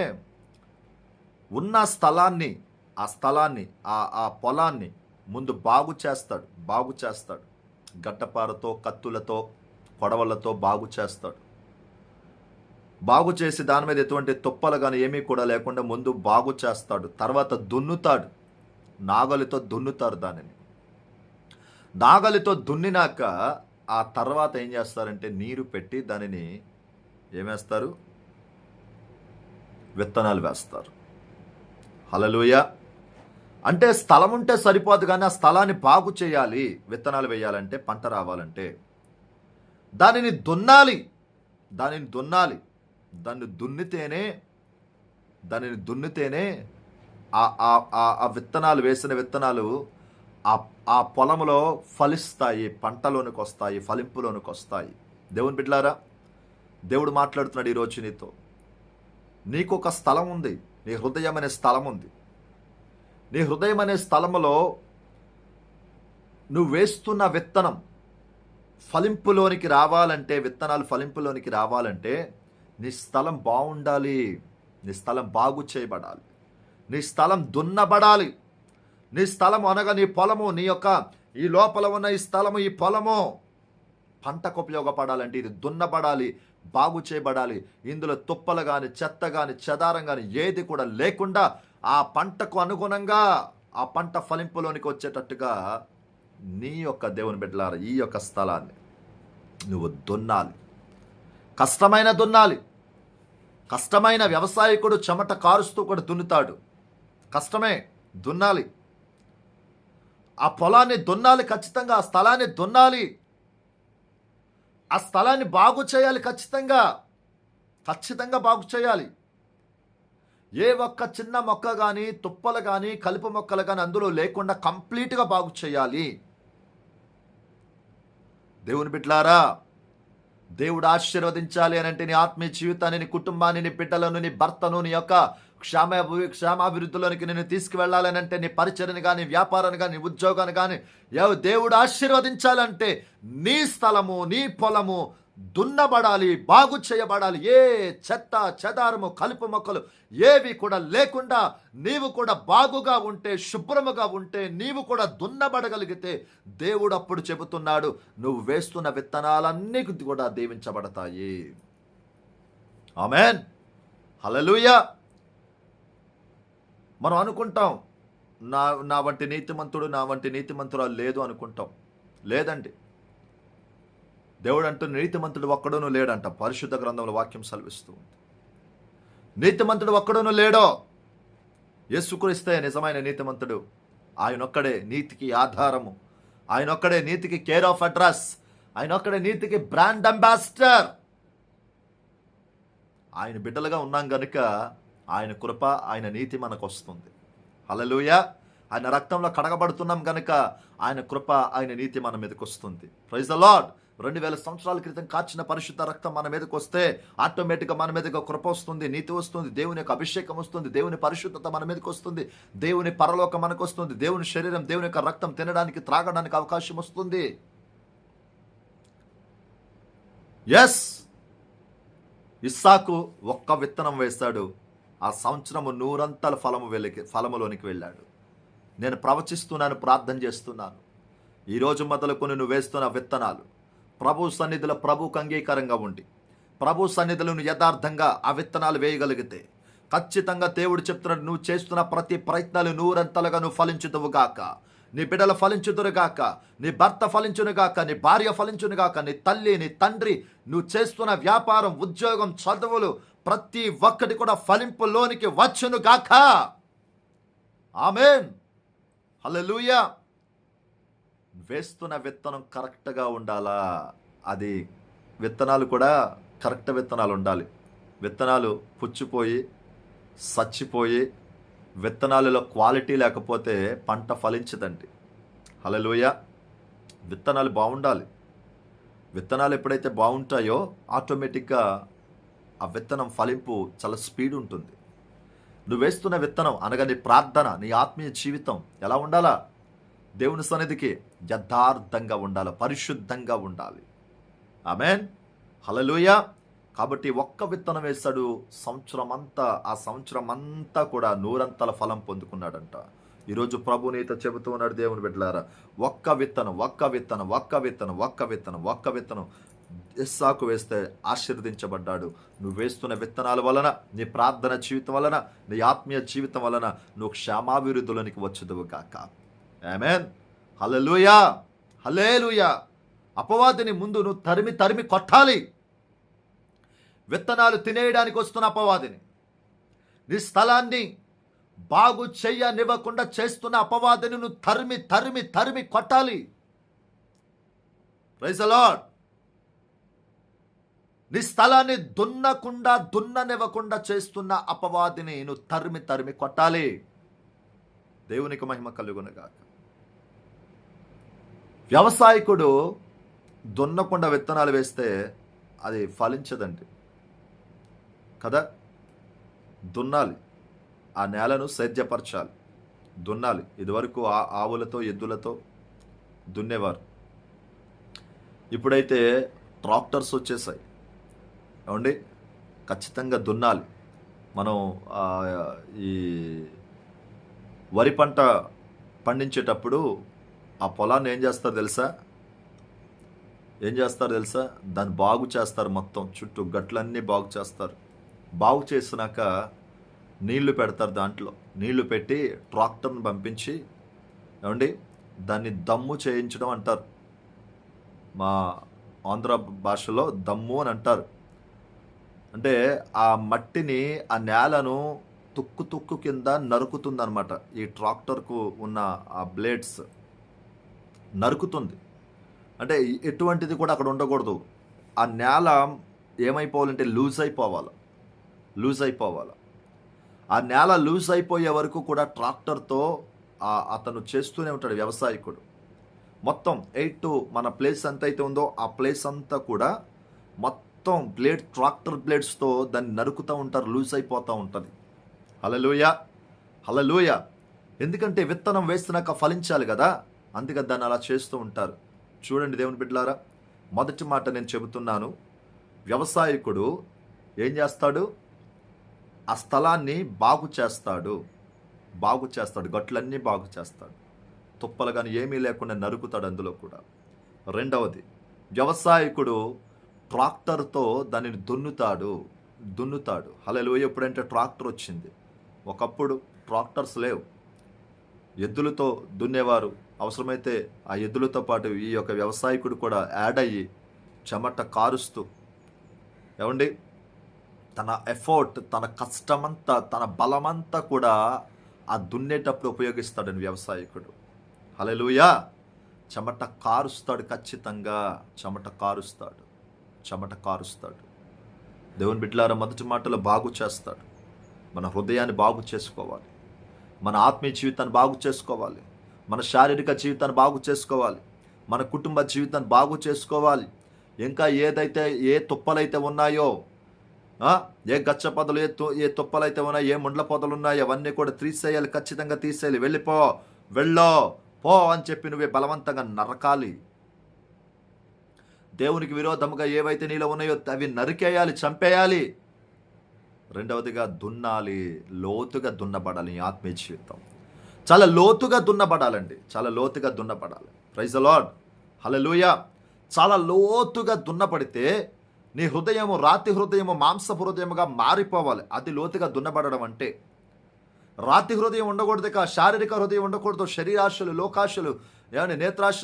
ఉన్న స్థలాన్ని, ఆ పొలాన్ని ముందు బాగు చేస్తాడు. గడ్డపారతో, కత్తులతో, కొడవలతో బాగు చేస్తాడు. బాగు చేసి దాని మీద ఎటువంటి తుప్పలు కానీ ఏమీ కూడా లేకుండా ముందు బాగు చేస్తాడు. తర్వాత దున్నుతాడు. నాగలితో దున్నుతారు దానిని. నాగలితో దున్నినాక ఆ తర్వాత ఏం చేస్తారంటే నీరు పెట్టి దానిని ఏమేస్తారు? విత్తనాలు వేస్తారు. హల్లెలూయా. అంటే స్థలం ఉంటే సరిపోదు కానీ ఆ స్థలాన్ని బాగు చేయాలి. విత్తనాలు వేయాలంటే, పంట రావాలంటే దానిని దున్నాలి. దాన్ని దున్నితేనే ఆ విత్తనాలు, వేసిన విత్తనాలు ఆ పొలంలో ఫలిస్తాయి, పంటలోనికి వస్తాయి, ఫలింపులోనికి వస్తాయి. దేవుని బిడ్డలారా, దేవుడు మాట్లాడుతున్నాడు ఈరోజు నీతో. నీకు ఒక స్థలం ఉంది. నీ హృదయం అనే స్థలం ఉంది. నీ హృదయం అనే స్థలంలో నువ్వు వేస్తున్న విత్తనం ఫలింపులోనికి రావాలంటే, విత్తనాలు ఫలింపులోనికి రావాలంటే నీ స్థలం బాగుండాలి. నీ స్థలం బాగు చేయబడాలి. నీ స్థలం దున్నబడాలి. నీ స్థలం అనగా నీ పొలము, నీ యొక్క ఈ లోపల ఉన్న ఈ స్థలము, ఈ పొలము పంటకు ఉపయోగపడాలంటే ఇది దున్నబడాలి, బాగు చేయబడాలి. ఇందులో తుప్పలు కానీ, చెత్త కానీ, చెదారం కానీ ఏది కూడా లేకుండా ఆ పంటకు అనుగుణంగా ఆ పంట ఫలింపులోనికి వచ్చేటట్టుగా నీ యొక్క దేవుని బిడ్డలారా ఈ యొక్క స్థలాన్ని నువ్వు దున్నాలి. కష్టమైన వ్యవసాయకుడు చెమట కారుస్తూ కూడా దున్నుతాడు. కష్టమే, దున్నాలి. ఆ పొలాన్ని దున్నాలి ఖచ్చితంగా. ఆ స్థలాన్ని దున్నాలి. ఆ స్థలాన్ని బాగు చేయాలి. ఖచ్చితంగా బాగు చేయాలి. ఏ ఒక్క చిన్న మొక్క కానీ, తుప్పలు కానీ, కలుపు మొక్కలు కానీ అందులో లేకుండా కంప్లీట్గా బాగు చేయాలి. దేవుని బిడ్డలారా, దేవుడు ఆశీర్వదించాలి అని అంటే నీ ఆత్మీయ జీవితాన్ని, నీ కుటుంబాన్ని, నీ బిడ్డలను, నీ భర్తను, నీ యొక్క క్షేమాభివృద్ధిలోనికి నేను తీసుకువెళ్ళాలని అంటే, నీ పరిచర్ని కానీ, వ్యాపారాన్ని కానీ, నీ ఉద్యోగాన్ని కానీ దేవుడు ఆశీర్వదించాలంటే నీ స్థలము, నీ పొలము దున్నబడాలి, బాగు చేయబడాలి. ఏ చెత్త, చెదారము, కలుపు మొక్కలు ఏవి కూడా లేకుండా నీవు కూడా బాగుగా ఉంటే, శుభ్రముగా ఉంటే, నీవు కూడా దున్నబడగలిగితే దేవుడు అప్పుడు చెబుతున్నాడు, నువ్వు వేస్తున్న విత్తనాలన్నీ కూడా దీవించబడతాయి. ఆమేన్. హల్లెలూయా. మనం అనుకుంటాం, నా వంటి నీతిమంతుడు, నా వంటి నీతిమంతురాలు లేదు అనుకుంటాం. లేదండి. దేవుడు అంటూ నీతిమంతుడు ఒక్కడూనూ లేడంట. పరిశుద్ధ గ్రంథంలో వాక్యం సెలవిస్తూ ఉంది. నీతిమంతుడు ఒక్కడూనూ లేడో. యేసుక్రీస్తే నిజమైన నీతిమంతుడు. ఆయనొక్కడే నీతికి ఆధారము. ఆయనొక్కడే నీతికి కేర్ ఆఫ్ అడ్రస్. ఆయనొక్కడే నీతికి బ్రాండ్ అంబాసిడర్. ఆయన బిడ్డలుగా ఉన్నాం గనుక ఆయన కృప, ఆయన నీతి మనకు వస్తుంది. హల్లెలూయా. ఆయన రక్తంలో కడగబడుతున్నాం కనుక ఆయన కృప, ఆయన నీతి మన మీదకి వస్తుంది. Praise the lord. 2000 సంవత్సరాల క్రితం కాచిన పరిశుద్ధ రక్తం మన మీదకి వస్తే ఆటోమేటిక్గా మన మీదకి కృప వస్తుంది, నీతి వస్తుంది, దేవుని యొక్క అభిషేకం వస్తుంది, దేవుని పరిశుద్ధత మన మీదకి వస్తుంది, దేవుని పరలోకం మనకు వస్తుంది, దేవుని శరీరం, దేవుని యొక్క రక్తం తినడానికి, త్రాగడానికి అవకాశం వస్తుంది. ఎస్, ఇస్సాకు ఒక్క విత్తనం వేశాడు. ఆ సంవత్సరము 100 ఫలములోనికి వెళ్ళాడు. నేను ప్రవచిస్తున్నాను, ప్రార్థన చేస్తున్నాను. ఈరోజు మొదలుకొని నువ్వు వేస్తున్న విత్తనాలు ప్రభు సన్నిధిలో ప్రభుకు అంగీకారంగా ఉండి, ప్రభు సన్నిధిలో నువ్వు యథార్థంగా ఆ విత్తనాలు వేయగలిగితే ఖచ్చితంగా దేవుడు చెప్తున్నాడు, నువ్వు చేస్తున్న ప్రతి ప్రయత్నాలు 100 నువ్వు ఫలించుదువుగాక. నీ బిడ్డలు ఫలించుదురుగాక, నీ భర్త ఫలించునుగాక, నీ భార్య ఫలించునుగాక, నీ తల్లి, నీ తండ్రి, నువ్వు చేస్తున్న వ్యాపారం, ఉద్యోగం, చదువులు ప్రతి ఒక్కటి కూడా ఫలింపులోనికి వచ్చునుగాక. ఆమేన్. హల్లెలూయా. వేస్తున్న విత్తనం కరెక్ట్గా ఉండాలా. అది విత్తనాలు కూడా కరెక్ట్ విత్తనాలు ఉండాలి. విత్తనాలు పుచ్చిపోయి సచ్చిపోయి విత్తనాలలో క్వాలిటీ లేకపోతే పంట ఫలించదండి. హల్లెలూయా. విత్తనాలు బాగుండాలి. విత్తనాలు ఎప్పుడైతే బాగుంటాయో ఆటోమేటిక్గా ఆ విత్తనం ఫలింపు చాలా స్పీడ్ ఉంటుంది. నువ్వు వేస్తున్న విత్తనం అనగా నీ ప్రార్థన, నీ ఆత్మీయ జీవితం ఎలా ఉండాలా? దేవుని సన్నిధికి యథార్థంగా ఉండాలి, పరిశుద్ధంగా ఉండాలి. ఆమేన్. హల్లెలూయా. కాబట్టి ఒక్క విత్తనం వేశాడు, ఆ సంవత్సరం అంతా కూడా 100 ఫలం పొందుకున్నాడంట. ఈరోజు ప్రభు నీతో చెబుతూ ఉన్నాడు, దేవుని బిడ్డలారా, ఒక్క విత్తనం ఇస్సాకు వేస్తే ఆశీర్వదించబడ్డాడు. నువ్వు వేస్తున్న విత్తనాల వలన, నీ ప్రార్థన జీవితం వలన, నీ ఆత్మీయ జీవితం వలన నువ్వు క్షేమాభివృద్ధిలోనికి వచ్చుదువు కాక. ఆమేన్. హల్లెలూయా. హల్లెలూయా. అపవాదిని ముందు నువ్వు తరిమి కొట్టాలి. విత్తనాలు తినేయడానికి వస్తున్న అపవాదిని, నీ స్థలాన్ని బాగు చెయ్యనివ్వకుండా చేస్తున్న అపవాదిని నువ్వు తరిమి కొట్టాలి. Praise the Lord. నీ స్థలాన్ని దున్ననివ్వకుండా చేస్తున్న అపవాదిని నువ్వు తరిమి కొట్టాలి. దేవునికి మహిమ కలుగునుగాక. వ్యవసాయకుడు దున్నకుండా విత్తనాలు వేస్తే అది ఫలించదండి కదా. దున్నాలి, ఆ నేలను సేద్యపరచాలి, దున్నాలి. ఇదివరకు ఆవులతో ఎద్దులతో దున్నేవారు. ఇప్పుడైతే ట్రాక్టర్స్ వచ్చేసాయి. ఏమండి, ఖచ్చితంగా దున్నాలి. మనం ఈ వరి పంట పండించేటప్పుడు ఆ పొలాన్ని ఏం చేస్తారు తెలుసా? దాన్ని బాగు చేస్తారు. మొత్తం చుట్టూ గట్లన్నీ బాగు చేస్తారు. బాగు చేసినాక నీళ్లు పెడతారు. దాంట్లో నీళ్లు పెట్టి ట్రాక్టర్ని పంపించి, ఏమండి, దాన్ని దమ్ము చేయించడం అంటారు. మా ఆంధ్ర భాషలో దమ్ము అని అంటారు. అంటే ఆ మట్టిని, ఆ నేలను తుక్కు కింద నరుకుతుందన్నమాట. ఈ ట్రాక్టర్కు ఉన్న ఆ బ్లేడ్స్ నరుకుతుంది. అంటే ఎటువంటిది కూడా అక్కడ ఉండకూడదు. ఆ నేల ఏమైపోవాలంటే లూజ్ అయిపోవాలి. ఆ నేల లూజ్ అయిపోయే వరకు కూడా ట్రాక్టర్తో అతను చేస్తూనే ఉంటాడు వ్యవసాయకుడు. మొత్తం 8 మన ప్లేస్ ఎంత అయితే ఉందో ఆ ప్లేస్ అంతా కూడా మొత్తం ట్రాక్టర్ బ్లేడ్స్తో దాన్ని నరుకుతూ ఉంటారు. లూజ్ అయిపోతూ ఉంటుంది. హల్లెలూయా. హల్లెలూయా. ఎందుకంటే విత్తనం వేస్తున్నాక ఫలించాలి కదా, అందుకని దాన్ని అలా చేస్తూ ఉంటారు. చూడండి దేవుని బిడ్డలారా, మొదటి మాట నేను చెబుతున్నాను. వ్యవసాయకుడు ఏం చేస్తాడు? ఆ స్థలాన్ని బాగు చేస్తాడు. గట్లన్నీ బాగు చేస్తాడు. తుప్పలు కానీ ఏమీ లేకుండా నరుకుతాడు అందులో కూడా. రెండవది, వ్యవసాయకుడు ట్రాక్టర్తో దానిని దున్నుతాడు. హల్లెలూయా. ఎప్పుడంటే ట్రాక్టర్ వచ్చింది. ఒకప్పుడు ట్రాక్టర్స్ లేవు, ఎద్దులతో దున్నేవారు. అవసరమైతే ఆ ఎద్దులతో పాటు ఈ యొక్క వ్యవసాయకుడు కూడా యాడ్ అయ్యి చెమట కారుస్తూ, ఏమండి, తన ఎఫర్ట్, తన కష్టమంతా, తన బలమంతా కూడా ఆ దున్నేటప్పుడు ఉపయోగిస్తాడని వ్యవసాయకుడు. హల్లెలూయా. చెమట కారుస్తాడు, ఖచ్చితంగా చెమట కారుస్తాడు, చెమట కారుస్తాడు. దేవుని బిడ్డలారా, మొదటి మాటలో బాగు చేస్తాడు. మన హృదయాన్ని బాగు చేసుకోవాలి, మన ఆత్మీయ జీవితాన్ని బాగు చేసుకోవాలి, మన శారీరక జీవితాన్ని బాగు చేసుకోవాలి, మన కుటుంబ జీవితాన్ని బాగు చేసుకోవాలి. ఇంకా ఏదైతే ఏ తుప్పలైతే ఉన్నాయో, ఏ గచ్చ పొదలు, ఏ తుప్పలైతే ఉన్నాయో, ఏ ముండ్ల పొదలు ఉన్నాయో అవన్నీ కూడా తీసేయాలి, ఖచ్చితంగా తీసేయాలి. వెళ్ళో పో అని చెప్పి నువ్వే బలవంతంగా నరకాలి. దేవునికి విరోధముగా ఏవైతే నీలో ఉన్నాయో అవి నరికేయాలి, చంపేయాలి. రెండవదిగా దున్నాలి, లోతుగా దున్నబడాలి. ఈ ఆత్మీయ జీవితం చాలా లోతుగా దున్నబడాలండి, చాలా లోతుగా దున్నబడాలి. Praise the lord. హల్లెలూయా. చాలా లోతుగా దున్నబడితే నీ హృదయము రాతి హృదయము మాంసపు హృదయముగా మారిపోవాలి. అది లోతుగా దున్నబడడం అంటే. రాతి హృదయం ఉండకూడదు, శారీరక హృదయం ఉండకూడదు. శరీరాశలు, లోకాశలు, ఏమని నేత్రాశ,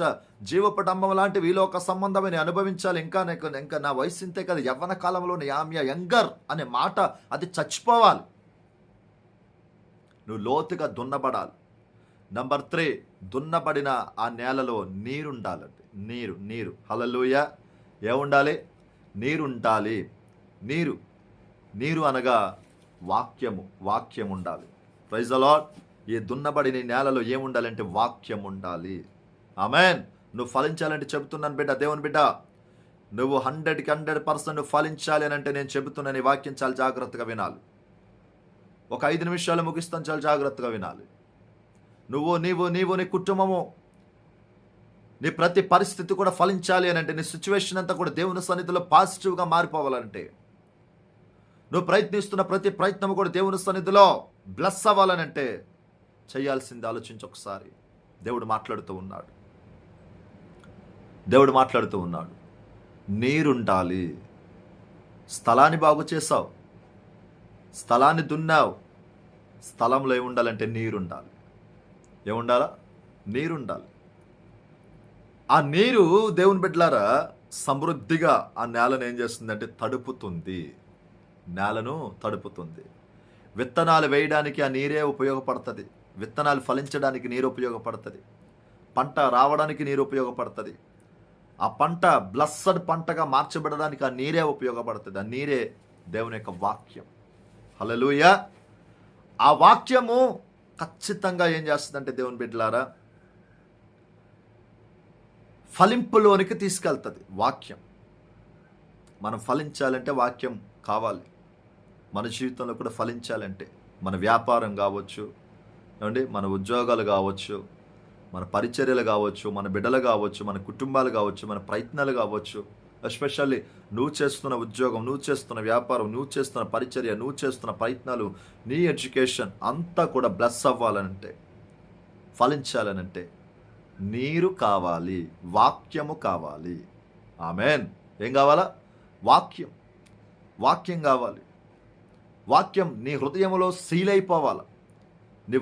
జీవపడంబం లాంటివి లోక సంబంధమని అనుభవించాలి. ఇంకా నా వయసు ఇంతే కదా, యవ్వన కాలంలోని ఆమ్య యంగర్ అనే మాట అది చచ్చిపోవాలి. నువ్వు లోతుగా దున్నబడాలి. నంబర్ 3, దున్నబడిన ఆ నేలలో నీరుండాలండి. నీరు. హల్లెలూయా. ఏముండాలి? నీరుండాలి. నీరు అనగా వాక్యం ఉండాలి. Praise the Lord. ఈ దున్నబడిన నేలలో ఏముండాలంటే వాక్యం ఉండాలి. ఆమేన్. నువ్వు ఫలించాలంటే చెబుతున్నాను బిడ్డ, దేవుని బిడ్డ, నువ్వు 100కి 100% ఫలించాలి అని అంటే నేను చెబుతున్నాను, ఈ వాక్యం చాలా జాగ్రత్తగా వినాలి. ఒక 5 నిమిషాలు ముగిస్తాను, చాలా జాగ్రత్తగా వినాలి. నీవు నీ కుటుంబము, నీ ప్రతి పరిస్థితి కూడా ఫలించాలి అని అంటే, నీ సిచ్యువేషన్ అంతా కూడా దేవుని సన్నిధిలో పాజిటివ్గా మారిపోవాలంటే, నువ్వు ప్రయత్నిస్తున్న ప్రతి ప్రయత్నం కూడా దేవుని సన్నిధిలో బ్లెస్ అవ్వాలనంటే చేయాల్సింది ఆలోచించి ఒకసారి. దేవుడు మాట్లాడుతూ ఉన్నాడు. నీరుండాలి. స్థలాన్ని బాగు చేసావు, స్థలాన్ని దున్నావు. స్థలంలో ఏముండాలంటే నీరుండాలి. ఏముండాలా? నీరుండాలి. ఆ నీరు దేవుని బిడ్డలారా సమృద్ధిగా ఆ నేలను ఏం చేస్తుందంటే తడుపుతుంది. నేలను తడుపుతుంది. విత్తనాలు వేయడానికి ఆ నీరే ఉపయోగపడుతుంది. విత్తనాలు ఫలించడానికి నీరు ఉపయోగపడుతుంది. పంట రావడానికి నీరు ఉపయోగపడుతుంది. ఆ పంట బ్లెస్సడ్ పంటగా మార్చబడడానికి ఆ నీరే ఉపయోగపడుతుంది. ఆ నీరే దేవుని యొక్క వాక్యం. హల్లెలూయా. ఆ వాక్యము ఖచ్చితంగా ఏం చేస్తుందంటే దేవుని బిడ్డలారా ఫలింపులోనికి తీసుకెళ్తుంది. వాక్యం మనం ఫలించాలంటే వాక్యం కావాలి. మన జీవితంలో కూడా ఫలించాలంటే మన వ్యాపారం కావచ్చు, ఏమండి, మన ఉద్యోగాలు కావచ్చు, మన పరిచర్యలు కావచ్చు, మన బిడ్డలు కావచ్చు, మన కుటుంబాలు కావచ్చు, మన ప్రయత్నాలు కావచ్చు, ఎస్పెషల్లీ నువ్వు చేస్తున్న ఉద్యోగం, నువ్వు చేస్తున్న వ్యాపారం, నువ్వు చేస్తున్న పరిచర్య, నువ్వు చేస్తున్న ప్రయత్నాలు, నీ ఎడ్యుకేషన్ అంతా కూడా బ్లెస్ అవ్వాలనంటే, ఫలించాలనంటే నీరు కావాలి, వాక్యము కావాలి. ఆమేన్. ఏం కావాలా? వాక్యం కావాలి. వాక్యం నీ హృదయంలో సీల్ అయిపోవాలి. నీ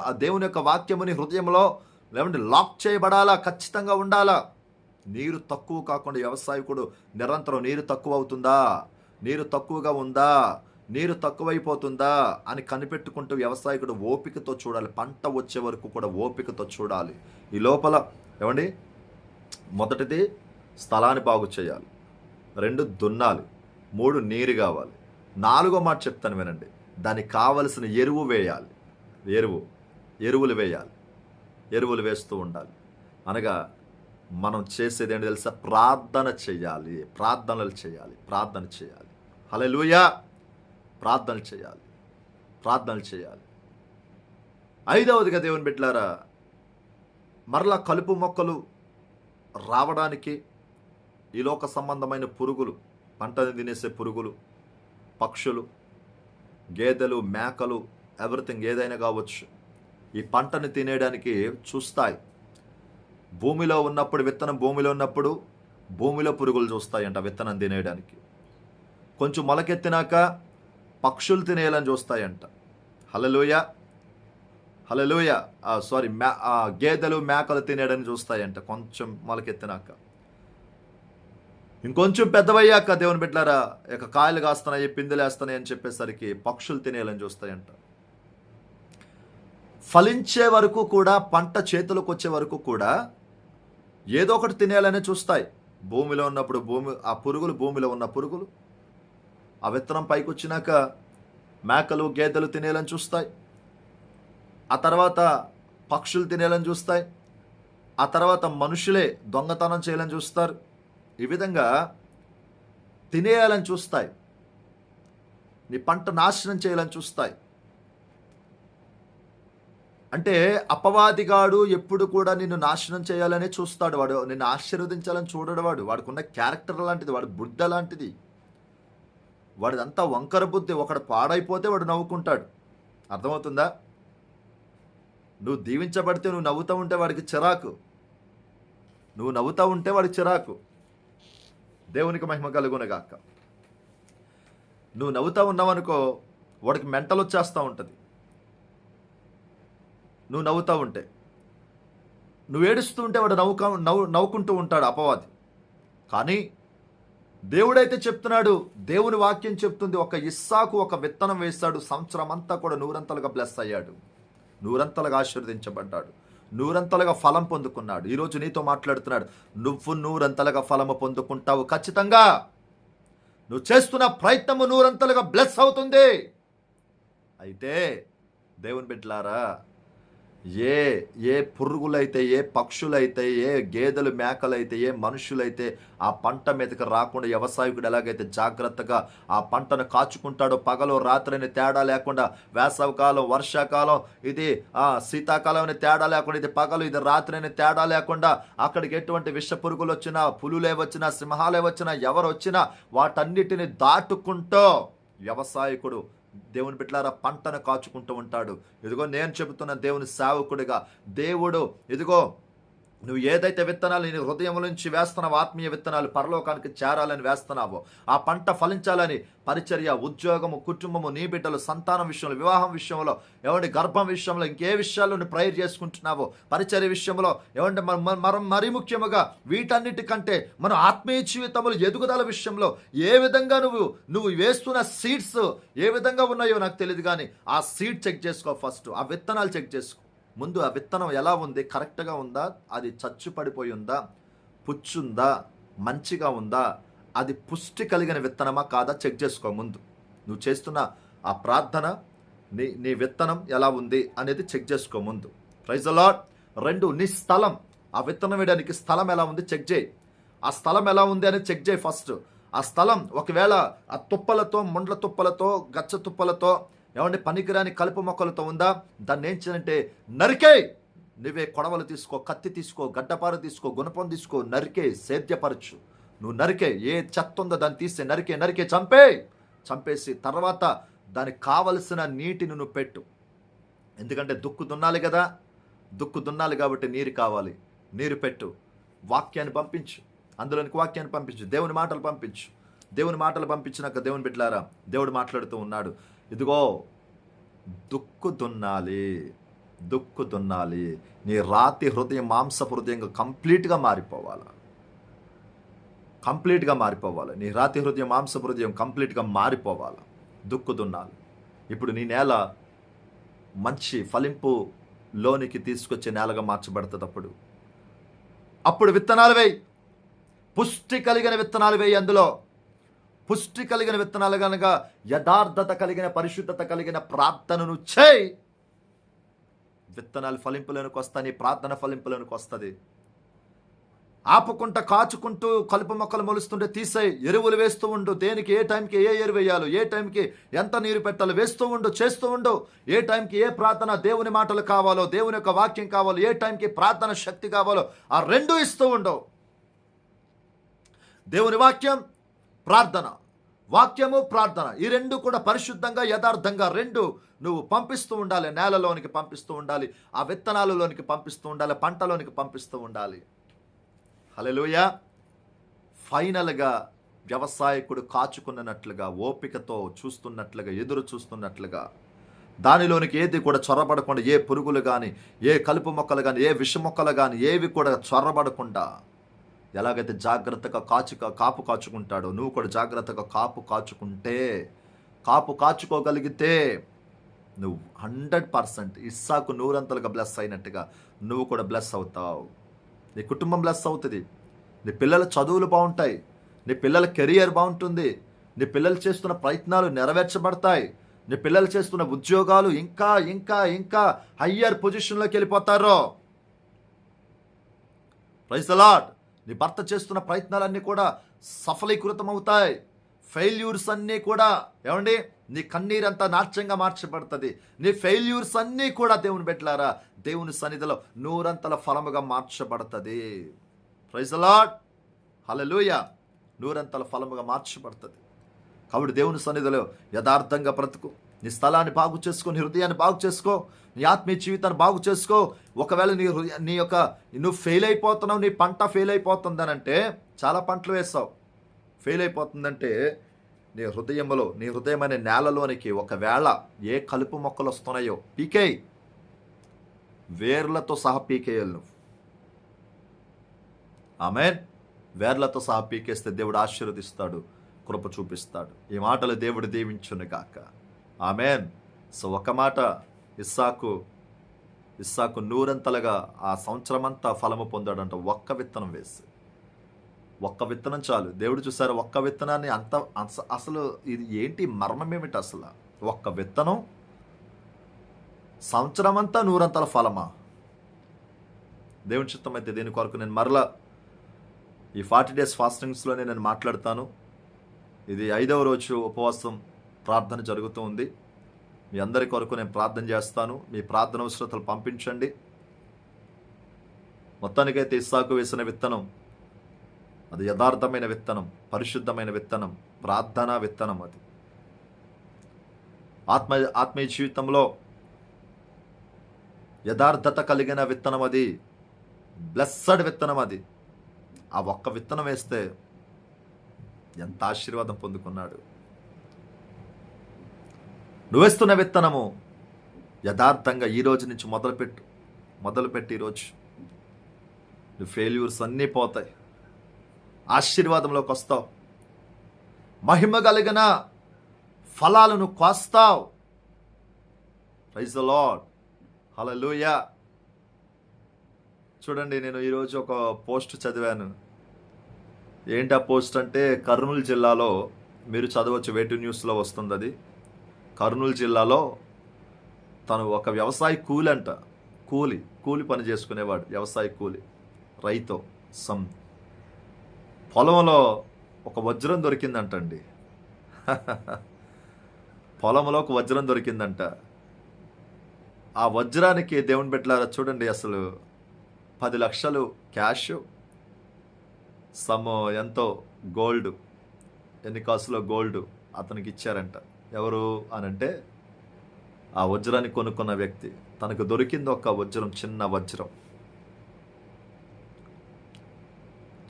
ఆ దేవుని యొక్క వాక్యము నీ హృదయంలో లేదంటే లాక్ చేయబడాలా, ఖచ్చితంగా ఉండాలా. నీరు తక్కువ కాకుండా వ్యవసాయకుడు నిరంతరం నీరు తక్కువ అవుతుందా, నీరు తక్కువగా ఉందా, నీరు తక్కువైపోతుందా అని కనిపెట్టుకుంటూ వ్యవసాయకుడు ఓపికతో చూడాలి. పంట వచ్చే వరకు కూడా ఓపికతో చూడాలి. ఈ లోపల ఏమండి, మొదటిది స్థలాన్ని బాగు చేయాలి, 2 దున్నాలి, 3 నీరు కావాలి, 4వ మాట చెప్తాను వినండి, దానికి కావలసిన ఎరువు వేయాలి. ఎరువులు వేయాలి. ఎరువులు వేస్తూ ఉండాలి. అనగా మనం చేసేది ఏంటి తెలుసా? ప్రార్థనలు చేయాలి. హల్లెలూయా. ప్రార్థనలు చేయాలి. 5వదిగా దేవుని బిడ్డలారా, మరలా కలుపు మొక్కలు రావడానికి ఈ లోక సంబంధమైన పురుగులు, పంటని తినేసే పురుగులు, పక్షులు, గేదెలు, మేకలు, ఎవ్రీథింగ్ ఏదైనా కావచ్చు, ఈ పంటని తినేయడానికి చూస్తాయి. భూమిలో ఉన్నప్పుడు, విత్తనం భూమిలో ఉన్నప్పుడు భూమిలో పురుగులు చూస్తాయంట విత్తనం తినేయడానికి. కొంచెం మొలకెత్తినాక పక్షులు తినేయాలని చూస్తాయంట. హల్లెలూయా. గేదెలు, మేకలు తినేయడానికి చూస్తాయంట కొంచెం మొలకెత్తినాక. ఇంకొంచెం పెద్దవయ్యాక దేవుని బిడ్డలారా ఇక కాయలు కాస్తున్నాయి, పిందెలు వేస్తున్నాయి అని చెప్పేసరికి పక్షులు తినేయాలని చూస్తాయంట. ఫలించే వరకు కూడా, పంట చేతులకు వచ్చే వరకు కూడా ఏదో ఒకటి తినేయాలని చూస్తాయి. భూమిలో ఉన్నప్పుడు ఆ పురుగులు, భూమిలో ఉన్న పురుగులు, ఆ విత్తనం పైకి వచ్చినాక మేకలు గేదెలు తినేయాలని చూస్తాయి. ఆ తర్వాత పక్షులు తినేయాలని చూస్తాయి. ఆ తర్వాత మనుషులే దొంగతనం చేయాలని చూస్తారు. ఈ విధంగా తినేయాలని చూస్తాయి. నీ పంట నాశనం చేయాలని చూస్తాయి. అంటే అపవాదిగాడు ఎప్పుడు కూడా నిన్ను నాశనం చేయాలనే చూస్తాడు. వాడు నిన్ను ఆశీర్వదించాలని చూడడు. వాడుకున్న క్యారెక్టర్ లాంటిది, వాడు బుద్ధ లాంటిది, వాడిదంతా వంకర బుద్ధి. ఒకడు పాడైపోతే వాడు నవ్వుకుంటాడు. అర్థమవుతుందా? నువ్వు దీవించబడితే నువ్వు నవ్వుతూ ఉంటే వాడికి చిరాకు. నువ్వు నవ్వుతూ ఉంటే వాడికి చిరాకు. దేవునికి మహిమ కలుగునగాక. నువ్వు నవ్వుతూ ఉన్నావనుకో, వాడికి మెంటల్ వచ్చేస్తూ ఉంటుంది. నువ్వు నవ్వుతూ ఉంటే, నువ్వు ఏడుస్తూ ఉంటే వాడు నవ్వుకుంటూ ఉంటాడు అపవాది. కానీ దేవుడైతే చెప్తున్నాడు, దేవుని వాక్యం చెప్తుంది, ఒక ఇస్సాకు ఒక విత్తనం వేస్తాడు, సంవత్సరం అంతా కూడా నూరంతలుగా బ్లెస్ అయ్యాడు, నూరంతలుగా ఆశీర్వదించబడ్డాడు, నూరంతలుగా ఫలం పొందుకున్నాడు. ఈరోజు నీతో మాట్లాడుతున్నాడు, నువ్వు నూరంతలుగా ఫలము పొందుకుంటావు ఖచ్చితంగా. నువ్వు చేస్తున్న ప్రయత్నము నూరంతలుగా బ్లెస్ అవుతుంది. అయితే దేవుని బిడ్డలారా, ఏ పురుగులైతే, ఏ పక్షులైతే, ఏ గేదెలు మేకలైతే, ఏ మనుషులైతే ఆ పంట మీదకి రాకుండా వ్యవసాయకుడు ఎలాగైతే జాగ్రత్తగా ఆ పంటను కాచుకుంటాడో, పగలు రాత్రిని తేడా లేకుండా, వేసవికాలం వర్షాకాలం ఇది శీతాకాలం అని తేడా లేకుండా, ఇది పగలు ఇది రాత్రి అని తేడా లేకుండా, అక్కడికి ఎటువంటి విష పురుగులు వచ్చినా, పులులే వచ్చినా, సింహాలే వచ్చినా, ఎవరు వచ్చినా వాటన్నిటిని దాటుకుంటూ వ్యవసాయకుడు, దేవుని బిడ్డలారా, పంటను కాచుకుంటూ ఉంటాడు. ఇదిగో నేను చెబుతున్న దేవుని సేవకుడిగా, దేవుడు ఇదిగో నువ్వు ఏదైతే విత్తనాలు నీ హృదయం నుంచి వేస్తున్నావో, ఆత్మీయ విత్తనాలు పరలోకానికి చేరాలని వేస్తున్నావో, ఆ పంట ఫలించాలని పరిచర్య, ఉద్యోగము, కుటుంబము, నీ బిడ్డలు, సంతానం విషయంలో, వివాహం విషయంలో, ఏమంటే గర్భం విషయంలో, ఇంకే విషయాల్లో నువ్వు ప్రేయర్ చేసుకుంటున్నావో, పరిచర్య విషయంలో, ఏమంటే మరి ముఖ్యముగా వీటన్నిటికంటే మన ఆత్మీయ జీవితంలో ఎదుగుదల విషయంలో ఏ విధంగా నువ్వు వేస్తున్న సీడ్స్ ఏ విధంగా ఉన్నాయో నాకు తెలియదు, కానీ ఆ సీడ్ చెక్ చేసుకో. ఫస్ట్ ఆ విత్తనాలు చెక్ చేసుకో. ముందు ఆ విత్తనం ఎలా ఉంది, కరెక్ట్గా ఉందా, అది చచ్చు పడిపోయి ఉందా, పుచ్చుందా, మంచిగా ఉందా, అది పుష్టి కలిగిన విత్తనమా కాదా చెక్ చేసుకో. ముందు నువ్వు చేస్తున్న ఆ ప్రార్థన, నీ విత్తనం ఎలా ఉంది అనేది చెక్ చేసుకో ముందు. Praise the lord. 2, నీ స్థలం, ఆ విత్తనం వేయడానికి స్థలం ఎలా ఉంది చెక్ చేయి. ఆ స్థలం ఎలా ఉంది అని చెక్ చేయి ఫస్ట్. ఆ స్థలం ఒకవేళ ఆ తుప్పలతో, ముండ్ల తుప్పలతో, గచ్చ తుప్పలతో, ఏమంటే పనికిరాని కలుపు మొక్కలతో ఉందా, దాన్ని ఏం చేయాలంటే నరికే. నువ్వే కొడవలు తీసుకో, కత్తి తీసుకో, గడ్డపార తీసుకో, గుణపం తీసుకో, నరికే, సేద్యపరచు. నువ్వు నరికే, ఏ చెత్త ఉందో దాన్ని తీస్తే నరికే చంపేసి తర్వాత దానికి కావలసిన నీటిని నువ్వు పెట్టు. ఎందుకంటే దుక్కు దున్నాలి కదా, దుక్కు దున్నాలి కాబట్టి నీరు కావాలి. నీరు పెట్టు, వాక్యాన్ని పంపించు, అందులోనికి వాక్యాన్ని పంపించు, దేవుని మాటలు పంపించు. దేవుని మాటలు పంపించినాక దేవుని బిడ్డలారా, దేవుడు మాట్లాడుతూ ఉన్నాడు, ఇదిగో దుక్కు దున్నాలి. నీ రాతి హృదయం మాంసపు హృదయంగా కంప్లీట్గా మారిపోవాలి. నీ రాతి హృదయం మాంసపు హృదయం కంప్లీట్గా మారిపోవాలి. దుక్కు దున్నాలి. ఇప్పుడు నీ నేల మంచి ఫలింపు లోనికి తీసుకొచ్చే నేలగా మార్చబడుతుంది. అప్పుడు విత్తనాలు వేయి, పుష్టి కలిగిన విత్తనాలు వేయి. అందులో పుష్టి కలిగిన విత్తనాలు కనుక యథార్థత కలిగిన, పరిశుద్ధత కలిగిన ప్రార్థనను చేయి. విత్తనాలు ఫలింపులోనికి వస్తాయి, నీ ప్రార్థన ఫలింపులోనికి వస్తుంది. ఆపుకుంటా కాచుకుంటూ కలుపు మొక్కలు మొలుస్తుంటే తీసేయి. ఎరువులు వేస్తూ ఉండు. దేనికి ఏ టైంకి ఏ ఎరువు వేయాలో, ఏ టైంకి ఎంత నీరు పెట్టాలో వేస్తూ ఉండు, చేస్తూ ఉండు. ఏ టైంకి ఏ ప్రార్థన, దేవుని మాటలు కావాలో, దేవుని యొక్క వాక్యం కావాలో, ఏ టైంకి ప్రార్థన శక్తి కావాలో ఆ 2 ఇస్తూ ఉండు. దేవుని వాక్యం, ప్రార్థన, వాక్యము, ప్రార్థన, ఈ 2 కూడా పరిశుద్ధంగా, యథార్థంగా 2 నువ్వు పంపిస్తూ ఉండాలి. నేలలోనికి పంపిస్తూ ఉండాలి, ఆ విత్తనాలలోనికి పంపిస్తూ ఉండాలి, పంటలోనికి పంపిస్తూ ఉండాలి. హల్లెలూయా. ఫైనల్గా వ్యవసాయకుడు కాచుకున్నట్లుగా, ఓపికతో చూస్తున్నట్లుగా, ఎదురు చూస్తున్నట్లుగా, దానిలోనికి ఏది కూడా చొరబడకుండా, ఏ పురుగులు కానీ, ఏ కలుపు మొక్కలు కానీ, ఏ విష మొక్కలు కానీ ఏవి కూడా చొరబడకుండా ఎలాగైతే జాగ్రత్తగా కాపు కాచుకుంటాడో నువ్వు కూడా జాగ్రత్తగా కాపు కాచుకోగలిగితే నువ్వు 100% ఇస్సాకు నూరంతలుగా బ్లెస్ అయినట్టుగా నువ్వు కూడా బ్లెస్ అవుతావు. నీ కుటుంబం బ్లెస్ అవుతుంది, నీ పిల్లల చదువులు బాగుంటాయి, నీ పిల్లల కెరియర్ బాగుంటుంది, నీ పిల్లలు చేస్తున్న ప్రయత్నాలు నెరవేర్చబడతాయి, నీ పిల్లలు చేస్తున్న ఉద్యోగాలు ఇంకా ఇంకా ఇంకా హయ్యర్ పొజిషన్లోకి వెళ్ళిపోతారు. Praise the Lord. నీ భర్త చేస్తున్న ప్రయత్నాలన్నీ కూడా సఫలీకృతం అవుతాయి. ఫెయిల్యూర్స్ అన్నీ కూడా ఏమండి నీ కన్నీరంతా నాట్యంగా మార్చబడుతుంది. నీ ఫెయిల్యూర్స్ అన్నీ కూడా దేవుని బిడ్డలారా దేవుని సన్నిధిలో నూరంతల ఫలముగా మార్చబడుతుంది. Praise the lord. హల్లెలూయా. నూరంతల ఫలముగా మార్చబడుతుంది. కాబట్టి దేవుని సన్నిధిలో యథార్థంగా బ్రతుకు. నీ స్థలాన్ని బాగు చేసుకో, నీ హృదయాన్ని బాగు చేసుకో, నీ ఆత్మీయ జీవితాన్ని బాగు చేసుకో. ఒకవేళ నువ్వు ఫెయిల్ అయిపోతున్నావు, నీ పంట ఫెయిల్ అయిపోతుందనంటే, చాలా పంటలు వేస్తావు, ఫెయిల్ అయిపోతుందంటే నీ హృదయమైన నేలలోనికి ఒకవేళ ఏ కలుపు మొక్కలు వస్తున్నాయో పీకేయి, వేర్లతో సహా పీకేయాలి నువ్వు. ఆమేన్. వేర్లతో సహా పీకేస్తే దేవుడు ఆశీర్వదిస్తాడు, కృప చూపిస్తాడు. ఈ మాటలు దేవుడు దీవించును గాక. ఆమేన్. సో ఒక మాట, ఇస్సాకు నూరంతలుగా ఆ సంవత్సరమంతా ఫలము పొందాడంట. ఒక్క విత్తనం వేసి, ఒక్క విత్తనం చాలు. దేవుడు చూసారు ఒక్క విత్తనాన్ని అసలు ఇది ఏంటి మర్మం ఏమిటి అసలు? ఒక్క విత్తనం సంవత్సరమంతా నూరంతల ఫలమా? దేవుని చిత్తం అయితే దీని కొరకు నేను మరలా ఈ 40 days ఫాస్టింగ్స్లోనే నేను మాట్లాడతాను. ఇది 5వ రోజు ఉపవాసం ప్రార్థన జరుగుతూ ఉంది. మీ అందరి కొరకు నేను ప్రార్థన చేస్తాను. మీ ప్రార్థన అవసరతలు పంపించండి. మొత్తానికైతే ఇస్సాకు వేసిన విత్తనం అది యథార్థమైన విత్తనం, పరిశుద్ధమైన విత్తనం, ప్రార్థనా విత్తనం. అది ఆత్మీయ జీవితంలో యథార్థత కలిగిన విత్తనం, అది బ్లెస్సడ్ విత్తనం. అది ఆ ఒక్క విత్తనం వేస్తే ఎంత ఆశీర్వాదం పొందుకున్నాడు. నువ్వేస్తున్న విత్తనము యథార్థంగా ఈ రోజు నుంచి మొదలుపెట్టి ఈరోజు నువ్వు ఫెయిల్యూర్స్ అన్నీ పోతాయి, ఆశీర్వాదంలోకి వస్తావు, మహిమ కలిగిన ఫలాలను కోస్తావు. Praise the lord. హల్లెలూయా. చూడండి, నేను ఈరోజు ఒక పోస్ట్ చదివాను. ఏంటి ఆ పోస్ట్ అంటే, కర్నూలు జిల్లాలో, మీరు చదవచ్చు, వేటు న్యూస్లో వస్తుంది అది. కర్నూలు జిల్లాలో తను ఒక వ్యవసాయ కూలి పని చేసుకునేవాడు, వ్యవసాయ కూలి, రైతు. పొలంలో ఒక వజ్రం దొరికిందంటండి. పొలంలో ఒక వజ్రం దొరికిందంట. ఆ వజ్రానికి దేవుని బిడ్డలారా చూడండి, అసలు 10 లక్షలు క్యాష్, ఎంతో గోల్డ్, ఎన్ని కాసులో గోల్డ్ అతనికి ఇచ్చారంట. ఎవరు అనంటే ఆ వజ్రాన్ని కొనుక్కున్న వ్యక్తి. తనకు దొరికింది ఒక వజ్రం, చిన్న వజ్రం.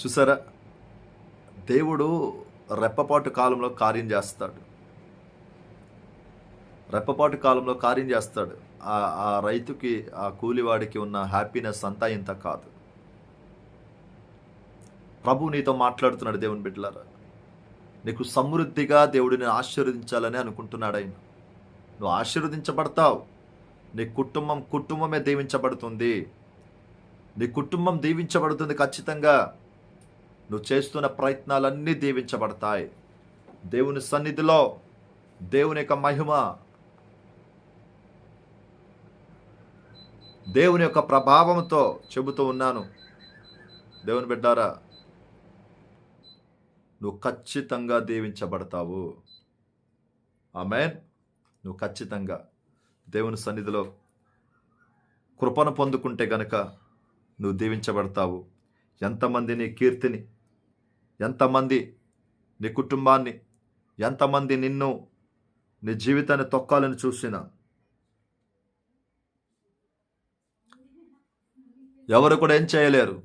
చూసారా, దేవుడు రెప్పపాటు కాలంలో కార్యం చేస్తాడు. ఆ రైతుకి, ఆ కూలివాడికి ఉన్న హ్యాపీనెస్ అంతా ఇంత కాదు. ప్రభు నీతో మాట్లాడుతున్నాడు. దేవుని బిడ్డలారా, నీకు సమృద్ధిగా దేవుడిని ఆశీర్వదించాలని అనుకుంటున్నాడు ఆయన. నువ్వు ఆశీర్వదించబడతావు. నీ కుటుంబమే దీవించబడుతుంది. నీ కుటుంబం దీవించబడుతుంది ఖచ్చితంగా. నువ్వు చేస్తున్న ప్రయత్నాలన్నీ దీవించబడతాయి. దేవుని సన్నిధిలో దేవుని యొక్క మహిమ, దేవుని యొక్క ప్రభావంతో చెబుతూ ఉన్నాను. దేవుని బిడ్డారా, నువ్వు ఖచ్చితంగా దీవించబడతావు. ఆమేన్. నువ్వు ఖచ్చితంగా దేవుని సన్నిధిలో కృపను పొందుకుంటే గనక నువ్వు దీవించబడతావు. ఎంతమంది నీ కీర్తిని, ఎంతమంది నీ కుటుంబాన్ని, ఎంతమంది నిన్ను, నీ జీవితాన్ని తొక్కాలని చూసినా ఎవరు కూడా ఏం చేయలేరు.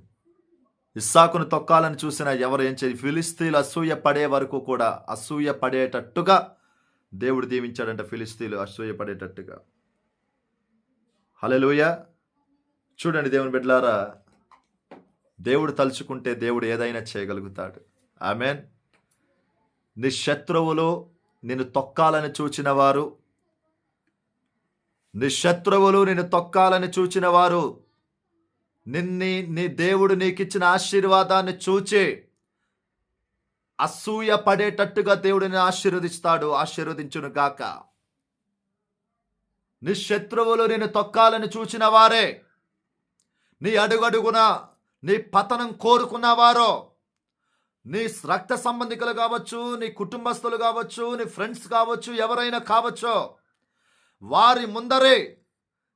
ఇస్సాకును తొక్కాలని చూసినా ఎవరు ఏం చేయరు. ఫిలిస్తీన్లు అసూయ పడే వరకు కూడా, అసూయ పడేటట్టుగా దేవుడు దీవించాడంట. ఫిలిస్తీన్లు అసూయ పడేటట్టుగా. హల్లెలూయా. చూడండి దేవుని బిడ్డలారా, దేవుడు తలుచుకుంటే దేవుడు ఏదైనా చేయగలుగుతాడు. ఆమేన్. నీ శత్రువులు నిన్ను తొక్కాలని చూచిన వారు, నీ శత్రువులు నిన్ను తొక్కాలని చూచిన వారు నీ దేవుడు నీకిచ్చిన ఆశీర్వాదాన్ని చూచి అసూయ పడేటట్టుగా దేవుడిని ఆశీర్వదిస్తాడు. ఆశీర్వదించును గాక. నీ శత్రువులు నిన్ను తొక్కాలని చూచిన వారే, నీ అడుగడుగున నీ పతనం కోరుకున్నవారో, నీ రక్త సంబంధికులు కావచ్చు, నీ కుటుంబస్తులు కావచ్చు, నీ ఫ్రెండ్స్ కావచ్చు, ఎవరైనా కావచ్చు, వారి ముందరే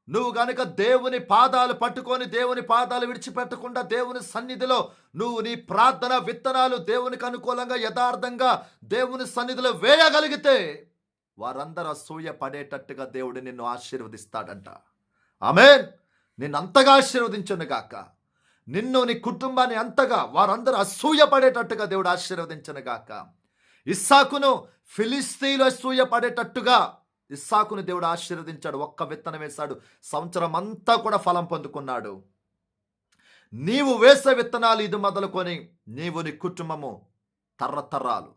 నువ్వు గనుక దేవుని పాదాలు పట్టుకొని దేవుని పాదాలు విడిచిపెట్టకుండా దేవుని సన్నిధిలో నువ్వు నీ ప్రార్థన విత్తనాలు దేవునికి అనుకూలంగా యథార్థంగా దేవుని సన్నిధిలో వేయగలిగితే వారందరూ అసూయ పడేటట్టుగా దేవుడు నిన్ను ఆశీర్వదిస్తాడంట. ఆమేన్. నిన్ను అంతగా ఆశీర్వదించును గాక. నిన్ను నీ కుటుంబాన్ని అంతగా వారందరూ అసూయ పడేటట్టుగా దేవుడు ఆశీర్వదించును గాక. ఇస్సాకును ఫిలిస్తీయులు అసూయ పడేటట్టుగా ఇస్సాకును దేవుడు ఆశీర్వదించాడు. ఒక్క విత్తనం వేశాడు, సంవత్సరం అంతా కూడా ఫలం పొందుకున్నాడు. నీవు వేసే విత్తనాలు ఇది మొదలుకొని నీవు నీ కుటుంబము తరతరాలు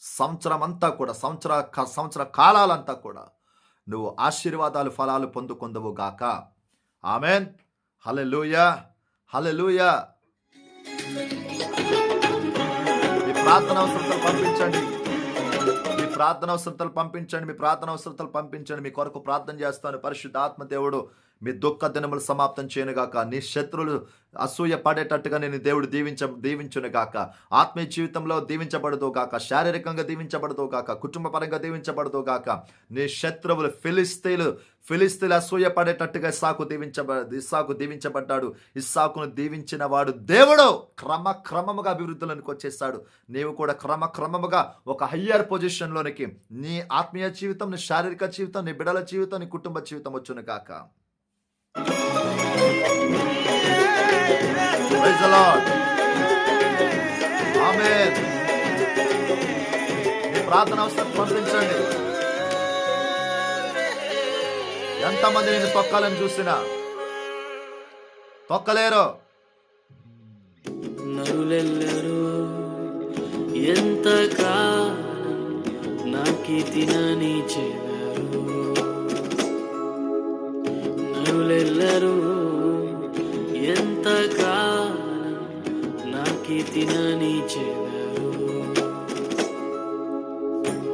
సంవత్సరం అంతా కూడా సంవత్సర కాలాలంతా కూడా నువ్వు ఆశీర్వాదాలు ఫలాలు పొందుకుందువు గాక. ఆమేన్. హల్లెలూయా, హల్లెలూయా. మీ ప్రార్థన అవసరతలు పంపించండి, మీ ప్రార్థన అవసరతలు పంపించండి, మీ ప్రార్థన అవసరతలు పంపించండి. మీ కొరకు ప్రార్థన చేస్తాను. పరిశుద్ధాత్మ దేవుడు మీ దుఃఖ దినములు సమాప్తం చేయనుగాక. నీ శత్రువులు అసూయ పడేటట్టుగా నేను దేవుడు దీవించునుగాక. ఆత్మీయ జీవితంలో దీవించబడుతూ గాక, శారీరకంగా దీవించబడుతూ గాక, కుటుంబ పరంగా దీవించబడుతూ గాక. నీ శత్రువులు ఫిలిస్తీన్లు అసూయ పడేటట్టుగా ఇస్సాకు దీవించబడ్డాడు. ఇస్సాకును దీవించిన వాడు దేవుడు క్రమముగా అభివృద్ధిలోనికి వచ్చేసాడు. నీవు కూడా క్రమముగా ఒక హయ్యర్ పొజిషన్లోనికి నీ ఆత్మీయ జీవితం, నీ శారీరక జీవితం, నీ బిడ్డల జీవితం, నీ కుటుంబ జీవితం వచ్చును గాక. Praise the Lord. Amen. మీ ప్రార్థన అవసరం పంపించండి. ఎంతమంది నేను తొక్కాలని చూసినా తొక్కలేరు.
నరులెల్లరూ ఎంతకాలం నాకి తినని చెదరు, నరులెల్లరూ ఎంతకాలం నాకి తినని చెదరు,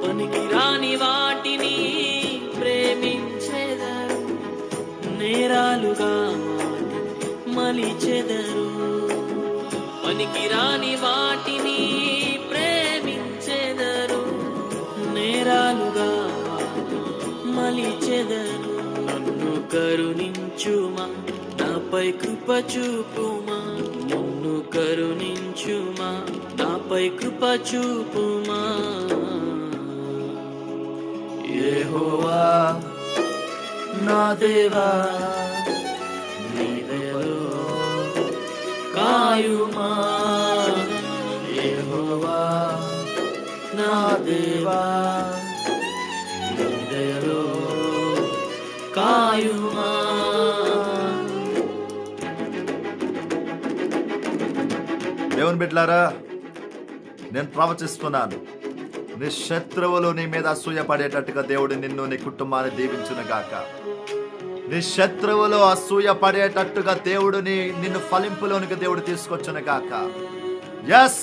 పనికి రాని వాటిని ప్రేమించెదరు, నేరాలుగా మలిచెదరు, పనికి రాని వాటిని ప్రేమించెదరు, నేరాలుగా మలిచెదరు. నన్ను కరుణించుమా, నాపై కృప చూపుమా, నన్ను కరుణించుమా, నాపై కృప చూపుమా. యెహోవా నా దేవా, నీ దయలో కాయుమా. యెహోవా నా దేవా, నీ దయలో కాయుమా.
దేవుని బిడ్డలారా, నేను ప్రవచిస్తున్నాను. నీ శత్రువులు నీ మీద అసూయ పడేటట్టుగా దేవుడు నిన్ను, నీ కుటుంబాన్ని దీవించును గాక. నీ శత్రువులు అసూయ పడేటట్టుగా దేవుడు నిన్ను ఫలింపులోనికి దేవుడు తీసుకొచ్చును గాక. ఎస్,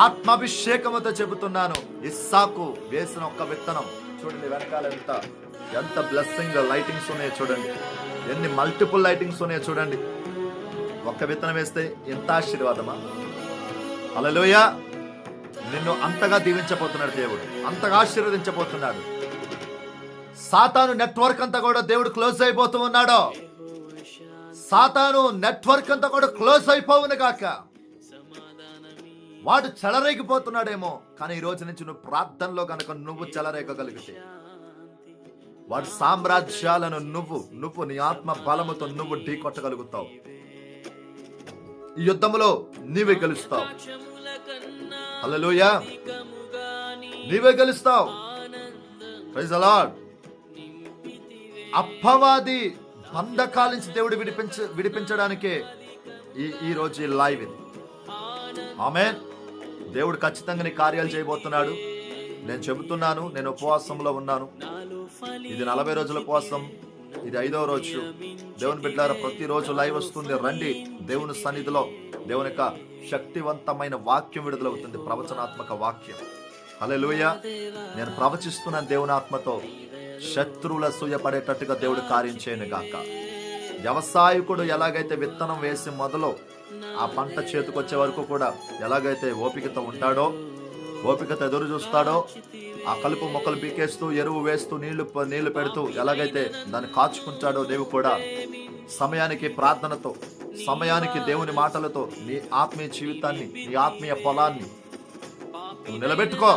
ఆత్మాభిషేకముతో చెబుతున్నాను. ఇస్సాకు వేసిన ఒక్క విత్తనం చూడండి, వెనకాల ఎంత బ్లెస్సింగ్ లైటింగ్స్ ఉన్నాయో చూడండి, ఎన్ని మల్టిపుల్ లైటింగ్స్ ఉన్నాయో చూడండి. ఒక్క విత్తనం వేస్తే ఎంత ఆశీర్వాదమా. హల్లెలూయా. నిన్ను అంతగా దీవించబోతున్నాడు దేవుడు, అంతగా ఆశీర్వదించబోతున్నాడు. సాతాను నెట్వర్క్ అంతా కూడా దేవుడు క్లోజ్ అయిపోతూ ఉన్నాడు. సాతాను నెట్వర్క్ అంతా కూడా క్లోజ్ అయిపోవును గాక. వాడు చెలరేగిపోతున్నాడేమో, కానీ ఈ రోజు నుంచి నువ్వు ప్రార్థనలో కనుక నువ్వు చెలరేగగలిగితే వాడి సామ్రాజ్యాలను నువ్వు నీ ఆత్మ బలముతో నువ్వు ఢీ కొట్టగలుగుతావు. ఈ యుద్ధములో నీవే గెలుస్తావు. హల్లెలూయా, నీవే గెలుస్తావు. Praise the lord. అపవాది బంధకాల నుంచి దేవుడు విడిపించడానికే ఈ రోజు లైవ్ ఇది. ఆమేన్. దేవుడు ఖచ్చితంగా నీ కార్యాలు చేయబోతున్నాడు. నేను చెబుతున్నాను, నేను ఉపవాసంలో ఉన్నాను. ఇది 40 రోజుల ఉపవాసం, ఇది 5వ రోజు. దేవుని బిడ్డలారా, ప్రతిరోజు లైవ్ వస్తుంది. రండి దేవుని సన్నిధిలో. దేవుని యొక్క శక్తివంతమైన వాక్యం విడుదలవుతుంది, ప్రవచనాత్మక వాక్యం. హల్లెలూయా. నేను ప్రవచిస్తున్నాను దేవుని ఆత్మతో. శత్రువుల సూయపడేటట్టుగా దేవుడు కార్యం చేయను గాక. వ్యవసాయకుడు ఎలాగైతే విత్తనం వేసి మొదలు ఆ పంట చేతికొచ్చే వరకు కూడా ఎలాగైతే ఓపికతో ఉంటాడో, ఓపికతో ఎదురు చూస్తాడో, ఆ కలుపు మొక్కలు పీకేస్తూ ఎరువు వేస్తూ నీళ్లు పెడుతూ ఎలాగైతే దాన్ని కాచుకుంటాడో, దేవుడు కూడా సమయానికి ప్రార్థనతో, సమయానికి దేవుని మాటలతో నీ ఆత్మీయ జీవితాన్ని, నీ ఆత్మీయ పొలాన్ని నువ్వు నిలబెట్టుకో.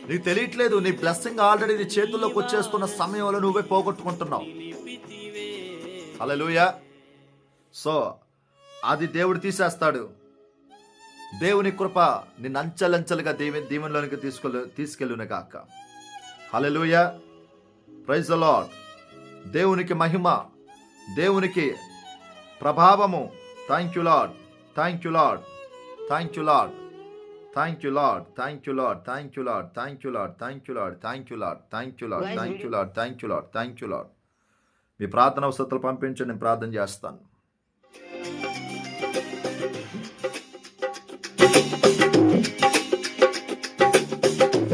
నీకు తెలియట్లేదు, నీ బ్లెస్సింగ్ ఆల్రెడీ నీ చేతుల్లోకి వచ్చేస్తున్న సమయంలో నువ్వే పోగొట్టుకుంటున్నావు. హల్లెలూయా. సో అది దేవుడు తీసేస్తాడు. దేవుని కృప నిన్ను అంచెలంచెలుగా దీవెనలోనికి తీసుకెళ్ళును గాక. హల్లెలూయా. Praise the lord. దేవునికి మహిమ, దేవునికి ప్రభావము. Thank you lord, thank you lord, thank you lord, thank you lord, thank you lord, thank you lord, thank you lord, thank you lord, thank you lord, thank you lord, thank you lord, thank you lord, thank you lord. మీ ప్రార్థన అవసరాలు పంపించండి, నేను ప్రార్థన చేస్తాను.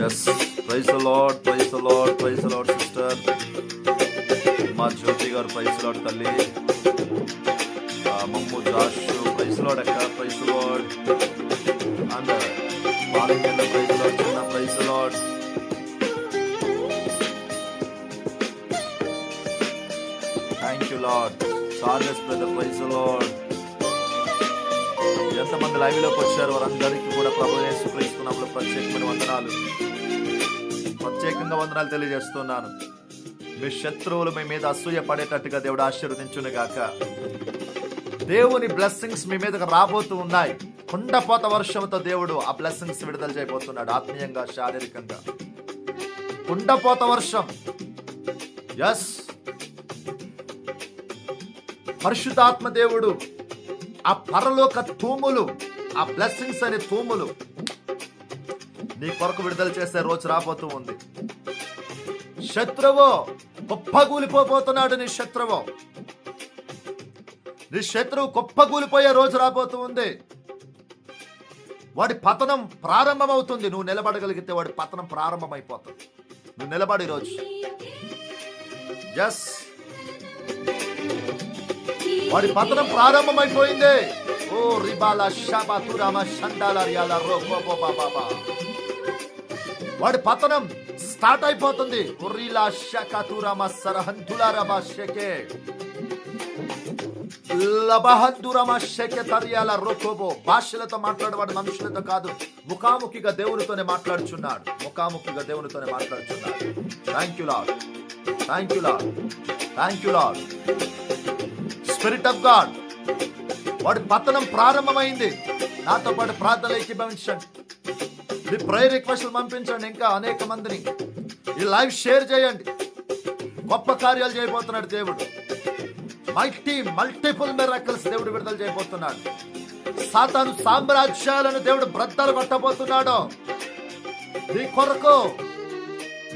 Yes, praise the Lord, praise the Lord, praise the Lord, sister. మా జ్యోతి గారు praise the lord తల్లి. మమ్ము జాష్ ప్రైజ్ ది లార్డ్ అక్క, praise the lord. And Balayya praise the lord, చిన్న praise the lord. Thank you lord. Charles brother praise the lord. ఎంతమంది live లోకి వచ్చారు వారందరికీ కూడా ప్రభువైన యేసుక్రీస్తు నామములో ప్రత్యేకమైన వందనాలు, ప్రత్యేకంగా వందనాలు తెలియజేస్తున్నాను. మీ శత్రువులు మీ మీద అసూయ పడేటట్టుగా దేవుడు ఆశీర్వదించును గాక. దేవుని బ్లెస్సింగ్స్ మీ మీదకి రాబోతూ ఉన్నాయి. కుండపోత వర్షంతో దేవుడు ఆ బ్లెస్సింగ్స్ విడుదల చేయబోతున్నాడు, ఆత్మీయంగా, శారీరకంగా. కుండపోత వర్షం. ఎస్, పరిశుద్ధాత్మ దేవుడు ఆ పరలోక తూములు, ఆ బ్లెస్సింగ్స్ అనే తూములు నీ కొరకు విడుదల చేసే రోజు రాబోతూ ఉంది. శత్రువు కుప్పగూలిపోతున్నాడు. నీ శత్రువు కుప్పగూలిపోయే రోజు రాబోతూ ఉంది. వాడి పతనం ప్రారంభమవుతుంది. నువ్వు నిలబడగలిగితే వాడి పతనం ప్రారంభమైపోతుంది. నువ్వు నిలబడి రోజు. ఎస్, వాడి పతనం ప్రారంభమైపోయింది. ఓ రిబాలా షాబా తురామా షండాలా రియాలా రోబో బాబా. వాడి పతనం స్టార్ట్ అయిపోతుంది. ఉరిలా షకా తురామా సరహంతులా రబా షకే లబహంతురామా షకే తరియాలా రోకోబో. భాషలతో మాట్లాడేవాడు మనుషులతో కాదు, ముఖాముఖిగా దేవునితోనే మాట్లాడుచున్నాడు. ముఖాముఖిగా దేవునితోనే మాట్లాడుచున్నాడు. Thank you lord, thank you lord, thank you lord. Spirit of god, వాడి పతనం ప్రారంభమైంది. నాతో పాటు ప్రార్థనలు ఏకీభవించండి. మీ ప్రేయర్ రిక్వెస్ట్లు పంపించండి. ఇంకా అనేక మందిని ఈ లైవ్ షేర్ చేయండి. గొప్ప కార్యాలు చేయబోతున్నాడు దేవుడు. మల్టిపుల్ మిరకల్స్ దేవుడు విడుదల చేయబోతున్నాడు. సాతాను సామ్రాజ్యాలను దేవుడు బ్రద్దలు కొట్టబోతున్నాడు. నీ కొరకు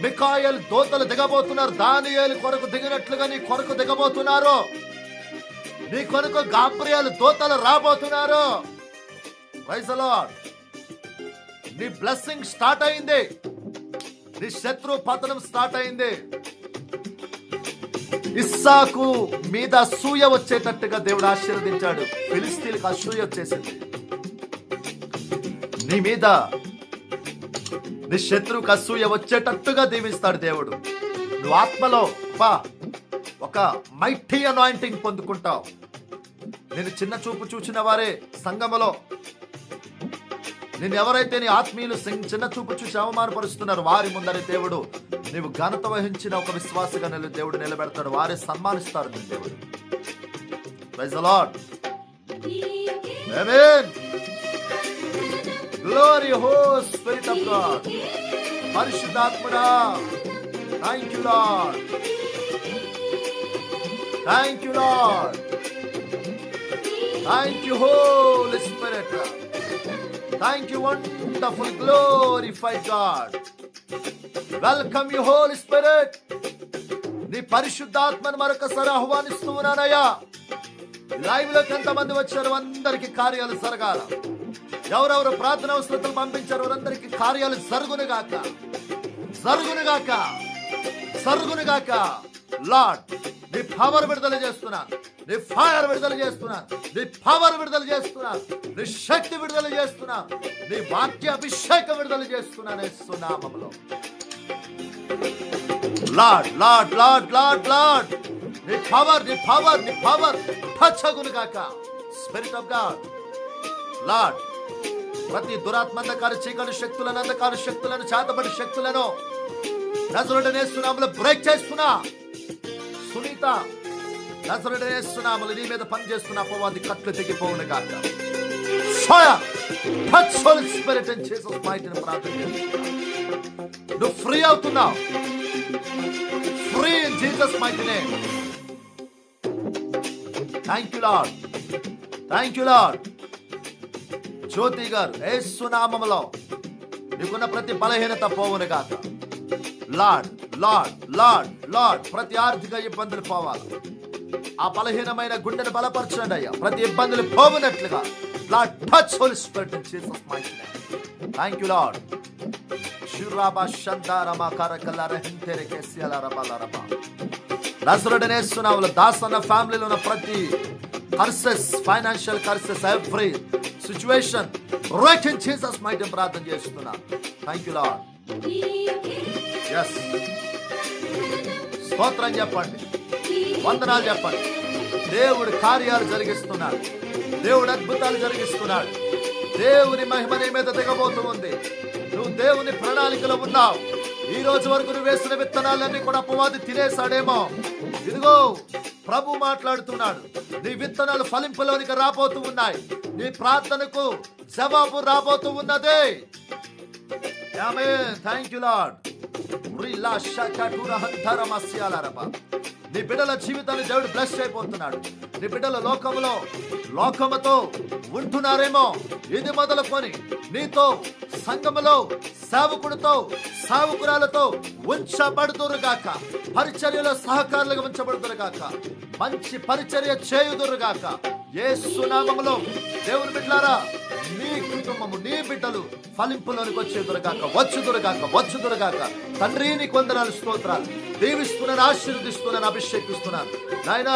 మిఖాయేలు దూతలు దిగబోతున్నారు. దానియేలు కొరకు దిగినట్లుగా నీ కొరకు దిగబోతున్నారు. నీ కొరకు గాబ్రియేలు దూతలు రాబోతున్నారు. Praise the Lord. నీ బ్లెస్సింగ్ స్టార్ట్ అయింది. నీ శత్రు పతనం స్టార్ట్ అయింది. ఇస్సాకు మీద అసూయ వచ్చేటట్టుగా దేవుడు ఆశీర్వదించాడు. ఫిలిస్తీన్లకు అసూయ వచ్చేసింది. నీ మీద నీ శత్రువుకు అసూయ వచ్చేటట్టుగా దీవిస్తాడు దేవుడు. నువ్వు ఆత్మలో ఒక మైటీ అనాయింటింగ్ పొందుకుంటావు. నేను చిన్న చూపు చూసిన వారే సంఘములో, నేను ఎవరైతే నీ ఆత్మీయులు చిన్న చూపు చూసి అవమానపరుస్తున్నారు వారి ముందరే దేవుడు నీవు ఘనత వహించిన ఒక విశ్వాసగా దేవుడు నిలబెడతాడు. వారే సన్మానిస్తారు నీ దేవుడు. Praise the Lord. Amen. Glory హో స్పిరిట్ ఆఫ్ గాడ్. పరిశుద్ధాత్ముడా, thank you lord, thank you Lord, Thank you, Holy Spirit. Thank you, wonderful, glorified God. Welcome you, Holy Spirit. నీ పరిశుద్ధాత్మను మరొకసారి ఆహ్వానిస్తూ ఉన్నానయ్యా. లైవ్ లోకి ఎంతమంది వచ్చారో అందరికి కార్యాలు జరగాల. ఎవరెవరు ప్రార్థన అవసరతలు పంపించారు వారందరికీ కార్యాలు జరుగునుగాక, జరుగునుగాక, జరుగునుగాక. లార్డ్, నీ పవర్ విడుదల చేస్తున్నాను, నీ ఫైర్ విడుదల చేస్తున్నాను, నీ పవర్ విడుదల చేస్తున్నాను, నీ శక్తి విడుదల చేస్తున్నాను, నీ వాక్య అభిషేకం విడుదల చేస్తున్నాను యేసు నామములో. Lord, lord, lord, lord, lord, నీ పవర్, నీ పవర్, నీ పవర్ టచగునుగాక. Spirit of god. లార్డ్, ప్రతి దురాత్మ అంధకార చీకటి శక్తులను, అంధకార శక్తులను, చేతబడి శక్తులను నజరేయుడైన యేసు నామములో బ్రేక్ చేస్తున్నా. సునీత, నజరేయుడైన యేసు నామములో నీ మీద పనిచేస్తున్న అపవాది కట్లు తెగిపోవునుగాక. Fire, touch holy spirit in Jesus mighty name ప్రార్థన చేస్తున్నాను. నువ్వు ఫ్రీ అవుతున్నావు. Free in Jesus mighty name. Thank you lord, thank you lord. Jyoti garu, యేసు నామములో నీకున్న ప్రతి బలహీనత పోవునుగాక. లార్డ్, లార్డ్, లార్డ్, లార్డ్, ప్రతి ఆర్థిక ఇబ్బందులు పోవాలి. ఆ బలహీనమైన గుండెను బలపరచండి అయ్యా. ప్రతి ఇబ్బందులు పోవునట్లుగా. Lord, touch holy spirit in Jesus mighty name. Thank you lord. శిరాబా షందారమా కరకల్లార హెంతెరె కేసియాలరబాలరబా. నజరేయుడైన యేసు నామములో దాసన్న ఫ్యామిలీలో ఉన్న ప్రతి curses, financial curses, every situation break in Jesus mighty name ప్రార్థన చేస్తున్నాను. Thank you lord. yes, స్తోత్రం చెప్పండి, వందనాలు చెప్పండి. దేవుడు కార్యాలు జరిగిస్తున్నాడు, దేవుడు అద్భుతాలు జరిగిస్తున్నాడు. దేవుని మహిమ నీ మీద దిగబోతూ ఉంది. నువ్వు దేవుని ప్రణాళికలో ఉన్నావు. ఈ రోజు వరకు నువ్వు వేసిన విత్తనాలన్నీ కూడా అపవాది తినేశాడేమో. ఇదిగో ప్రభు మాట్లాడుతున్నాడు. నీ విత్తనాలు ఫలింపులోనికి రాబోతూ ఉన్నాయి. నీ ప్రార్థనకు జవాబు రాబోతూ ఉన్నదే. ఆమేన్. Thank you lord. నీ బిడ్డల జీవితాన్ని దేవుడు బ్లెస్ చేయబోతున్నాడు. నీ బిడ్డల లోకముతో ఉంటున్నారేమో. ఇది మొదలుకొని నీతో సంఘములో సేవకుడితో, సేవకురాలతో ఉంచబడుదురుగాక. పరిచర్యలో సహకారులుగా ఉంచబడుదురుగాక. మంచి పరిచర్య చేయుదురుగాక. యేసు నామములో దేవుని బిడ్డలారా, నీ కుటుంబము, నీ బిడ్డలు ఫలింపులోనికి వచ్చేదురుగాక, వచ్చుదురుగాక. తండ్రి నీకు వందనాలు, స్తోత్రాలు. దీవిస్తున్నాను, ఆశీర్వదిస్తున్నాను, అభిషేకిస్తున్నాను. నాయన,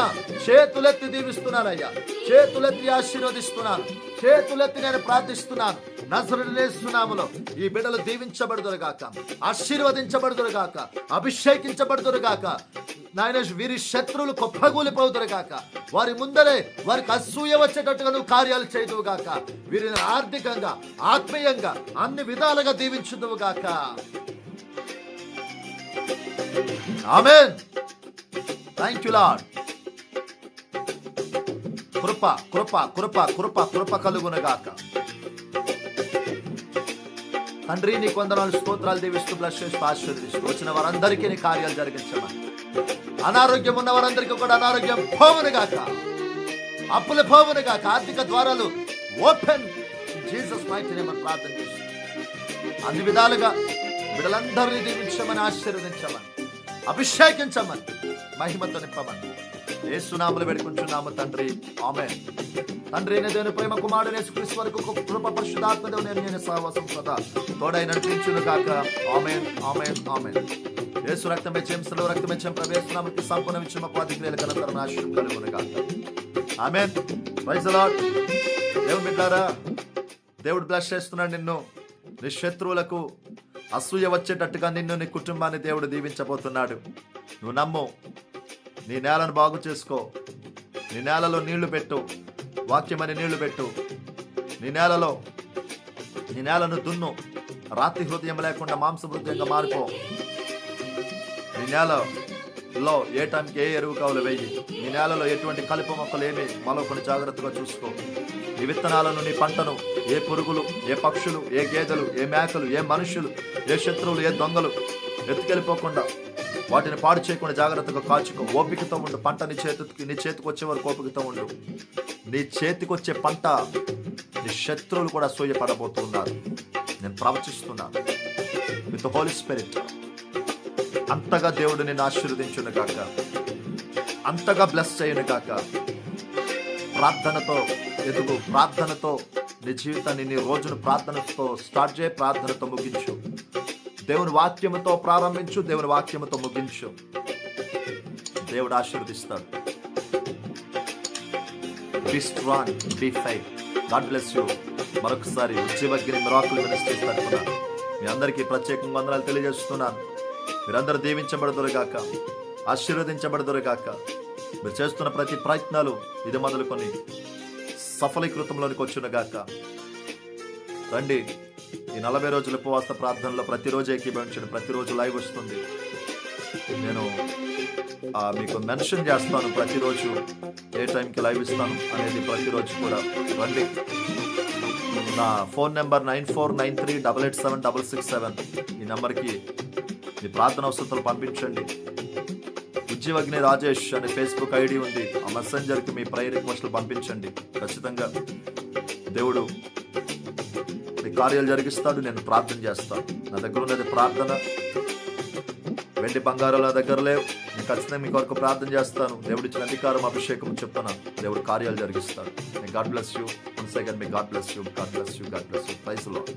చేతులెత్తి దీవిస్తున్నానయ్యా. చేతులెత్తి ఆశీర్వదిస్తున్నాను. చేతులెత్తి నేను ప్రార్థిస్తున్నాను. నజరేయుడైన యేసు నామములో ఈ బిడ్డలు దీవించబడుదురుగాక, ఆశీర్వదించబడుదురుగాక, అభిషేకించబడుదురుగాక. నాయన, వీరి శత్రువులు కొప్పగూలిపోదురుగాక. వారి ముందరే వారికి అసూయ వచ్చేటట్టుగా నువ్వు కార్యాలు చేయదువుగాక. వీరిని ఆర్థికంగా, ఆత్మీయంగా, అన్ని విధాలుగా దీవించుదువుగాక. ఆమేన్. Thank you lord. కృప కృప కృప కృప కృప కలుగునుగాక. తండ్రి నీకు వందనాలు, స్తోత్రాలు దీవిస్తూ బ్లెస్ చేస్తూ ఆశీర్వదిస్తూ వచ్చిన వారందరికీ నీ కార్యాలు జరిగించమని. అనారోగ్యం ఉన్న వారందరికీ కూడా అనారోగ్యం పోవునుగాక, అప్పులు పోవునుగాక, ఆర్థిక ద్వారాలు ఓపెన్ జీసస్ మైటీ నేమ్ అని ప్రార్థన చేస్తూ అన్ని విధాలుగా బిడ్డలందరినీ దీవించమని, ఆశీర్వదించమని, అభిషేకించమని, మహిమతో నింపమని యేసు నామములో వేడుకుంటున్నాము తండ్రి. ఆమేన్. తండ్రి అయిన దేవుని ప్రేమ, కుమారుడైన యేసుక్రీస్తు వరకు కృప, పరిశుద్ధాత్మ దేవుని నేను సహవాసం సదా తోడై నడిపించునుగాక. ఆమేన్, ఆమేన్, ఆమేన్. యేసు రక్తమే చేయం, సెలవు రక్తమే చేయం, ప్రవేశనామకి సంపూర్ణ విషయం అపాధి క్రియల కలంతరం ఆశీర్వాదం కలుగునుగాక. ఆమేన్. Praise the lord. దేవుని బిడ్డలారా, దేవుడు బ్లెస్ చేస్తున్నాడు నిన్ను. నీ శత్రువులకు అసూయ వచ్చేటట్టుగా నిన్ను, నీ కుటుంబాన్ని దేవుడు దీవించబోతున్నాడు. నువ్వు నమ్ము. నీ నేలను బాగు చేసుకో. నీ నేలలో నీళ్లు పెట్టు, వాక్యమని నీళ్లు పెట్టు. నీ నేలను దున్ను. రాతి హృదయం లేకుండా మాంస హృదయంగా మారిపో. నీ నేలలో ఏ టైంకి ఏ ఎరువు కావాలో వెయ్యి. నీ నేలలో ఎటువంటి కలుపు మొక్కలు ఏమి మరో కొన్ని జాగ్రత్తగా చూసుకో. నీ విత్తనాలను, నీ పంటను ఏ పురుగులు, ఏ పక్షులు, ఏ గేదెలు, ఏ మేకలు, ఏ మనుషులు, ఏ శత్రువులు, ఏ దొంగలు ఎత్తుకెళ్ళిపోకుండా వాటిని పాడు చేయకుండా జాగ్రత్తగా కాచుకో. ఓపికతో ఉండు. పంట నీ చేతికి వచ్చే వరకు ఓపికతో ఉండు. నీ చేతికి వచ్చే పంట నీ శత్రువులు కూడా అసూయపడబోతున్నారు. నేను ప్రవచిస్తున్నాను విత్ హోలీ స్పిరిట్. అంతగా దేవుడు నిన్ను ఆశీర్వదించును గాక, అంతగా బ్లెస్ చేయను గాక. ప్రార్థనతో ఎదుగు, ప్రార్థనతో నీ జీవితాన్ని, నీ రోజును ప్రార్థనతో స్టార్ట్ చేయి, ప్రార్థనతో ముగించు. దేవుని వాక్యముతో ప్రారంభించు, దేవుని వాక్యముతో ముగించు. దేవుడు ఆశీర్వదిస్తాడు. Be strong, be fight. God bless you. మరొకసారి ఉజ్జీవగ్ని మిరాకిల్ మినిస్ట్రీస్ తరపున మీ అందరికీ ప్రత్యేకంగా వందనాలు తెలియజేస్తున్నాను. మీరందరూ దీవించబడదురుగాక, ఆశీర్వదించబడదురుగాక. మీరు చేస్తున్న ప్రతి ప్రయత్నాలు ఇది మొదలుకొని సఫలీకృతంలోనికి వచ్చునుగాక. రండి, ఈ 40 రోజుల ఉపవాస ప్రార్థనలో ప్రతిరోజు ఏకీభవించండి. ప్రతిరోజు లైవ్ వస్తుంది. నేను మీకు మెన్షన్ చేస్తాను ప్రతిరోజు ఏ టైంకి లైవ్ ఇస్తాను అనేది. ప్రతిరోజు కూడా రండి. నా ఫోన్ నెంబర్ 9493887667. ఈ నెంబర్కి మీ ప్రార్థన అవసరాలు పంపించండి. ఉజ్జీవగ్ని రాజేష్ అనే ఫేస్బుక్ ఐడి ఉంది. ఆ మెసెంజర్కి మీ ప్రేయర్ రిక్వెస్ట్లు పంపించండి. ఖచ్చితంగా దేవుడు మీ కార్యాలు జరిగిస్తాడు. నేను ప్రార్థన చేస్తాను. నా దగ్గర ఉన్నది ప్రార్థన. వెండి బంగారాలు నా దగ్గర లేవు. నేను ఖచ్చితంగా మీ కొరకు ప్రార్థన చేస్తాను. దేవుడిచ్చిన అధికారం, అభిషేకం చెప్తాను. దేవుడు కార్యాలు జరిగిస్తాడు. God bless you. Once again may God bless you. God bless you. God bless you. Praise the lord.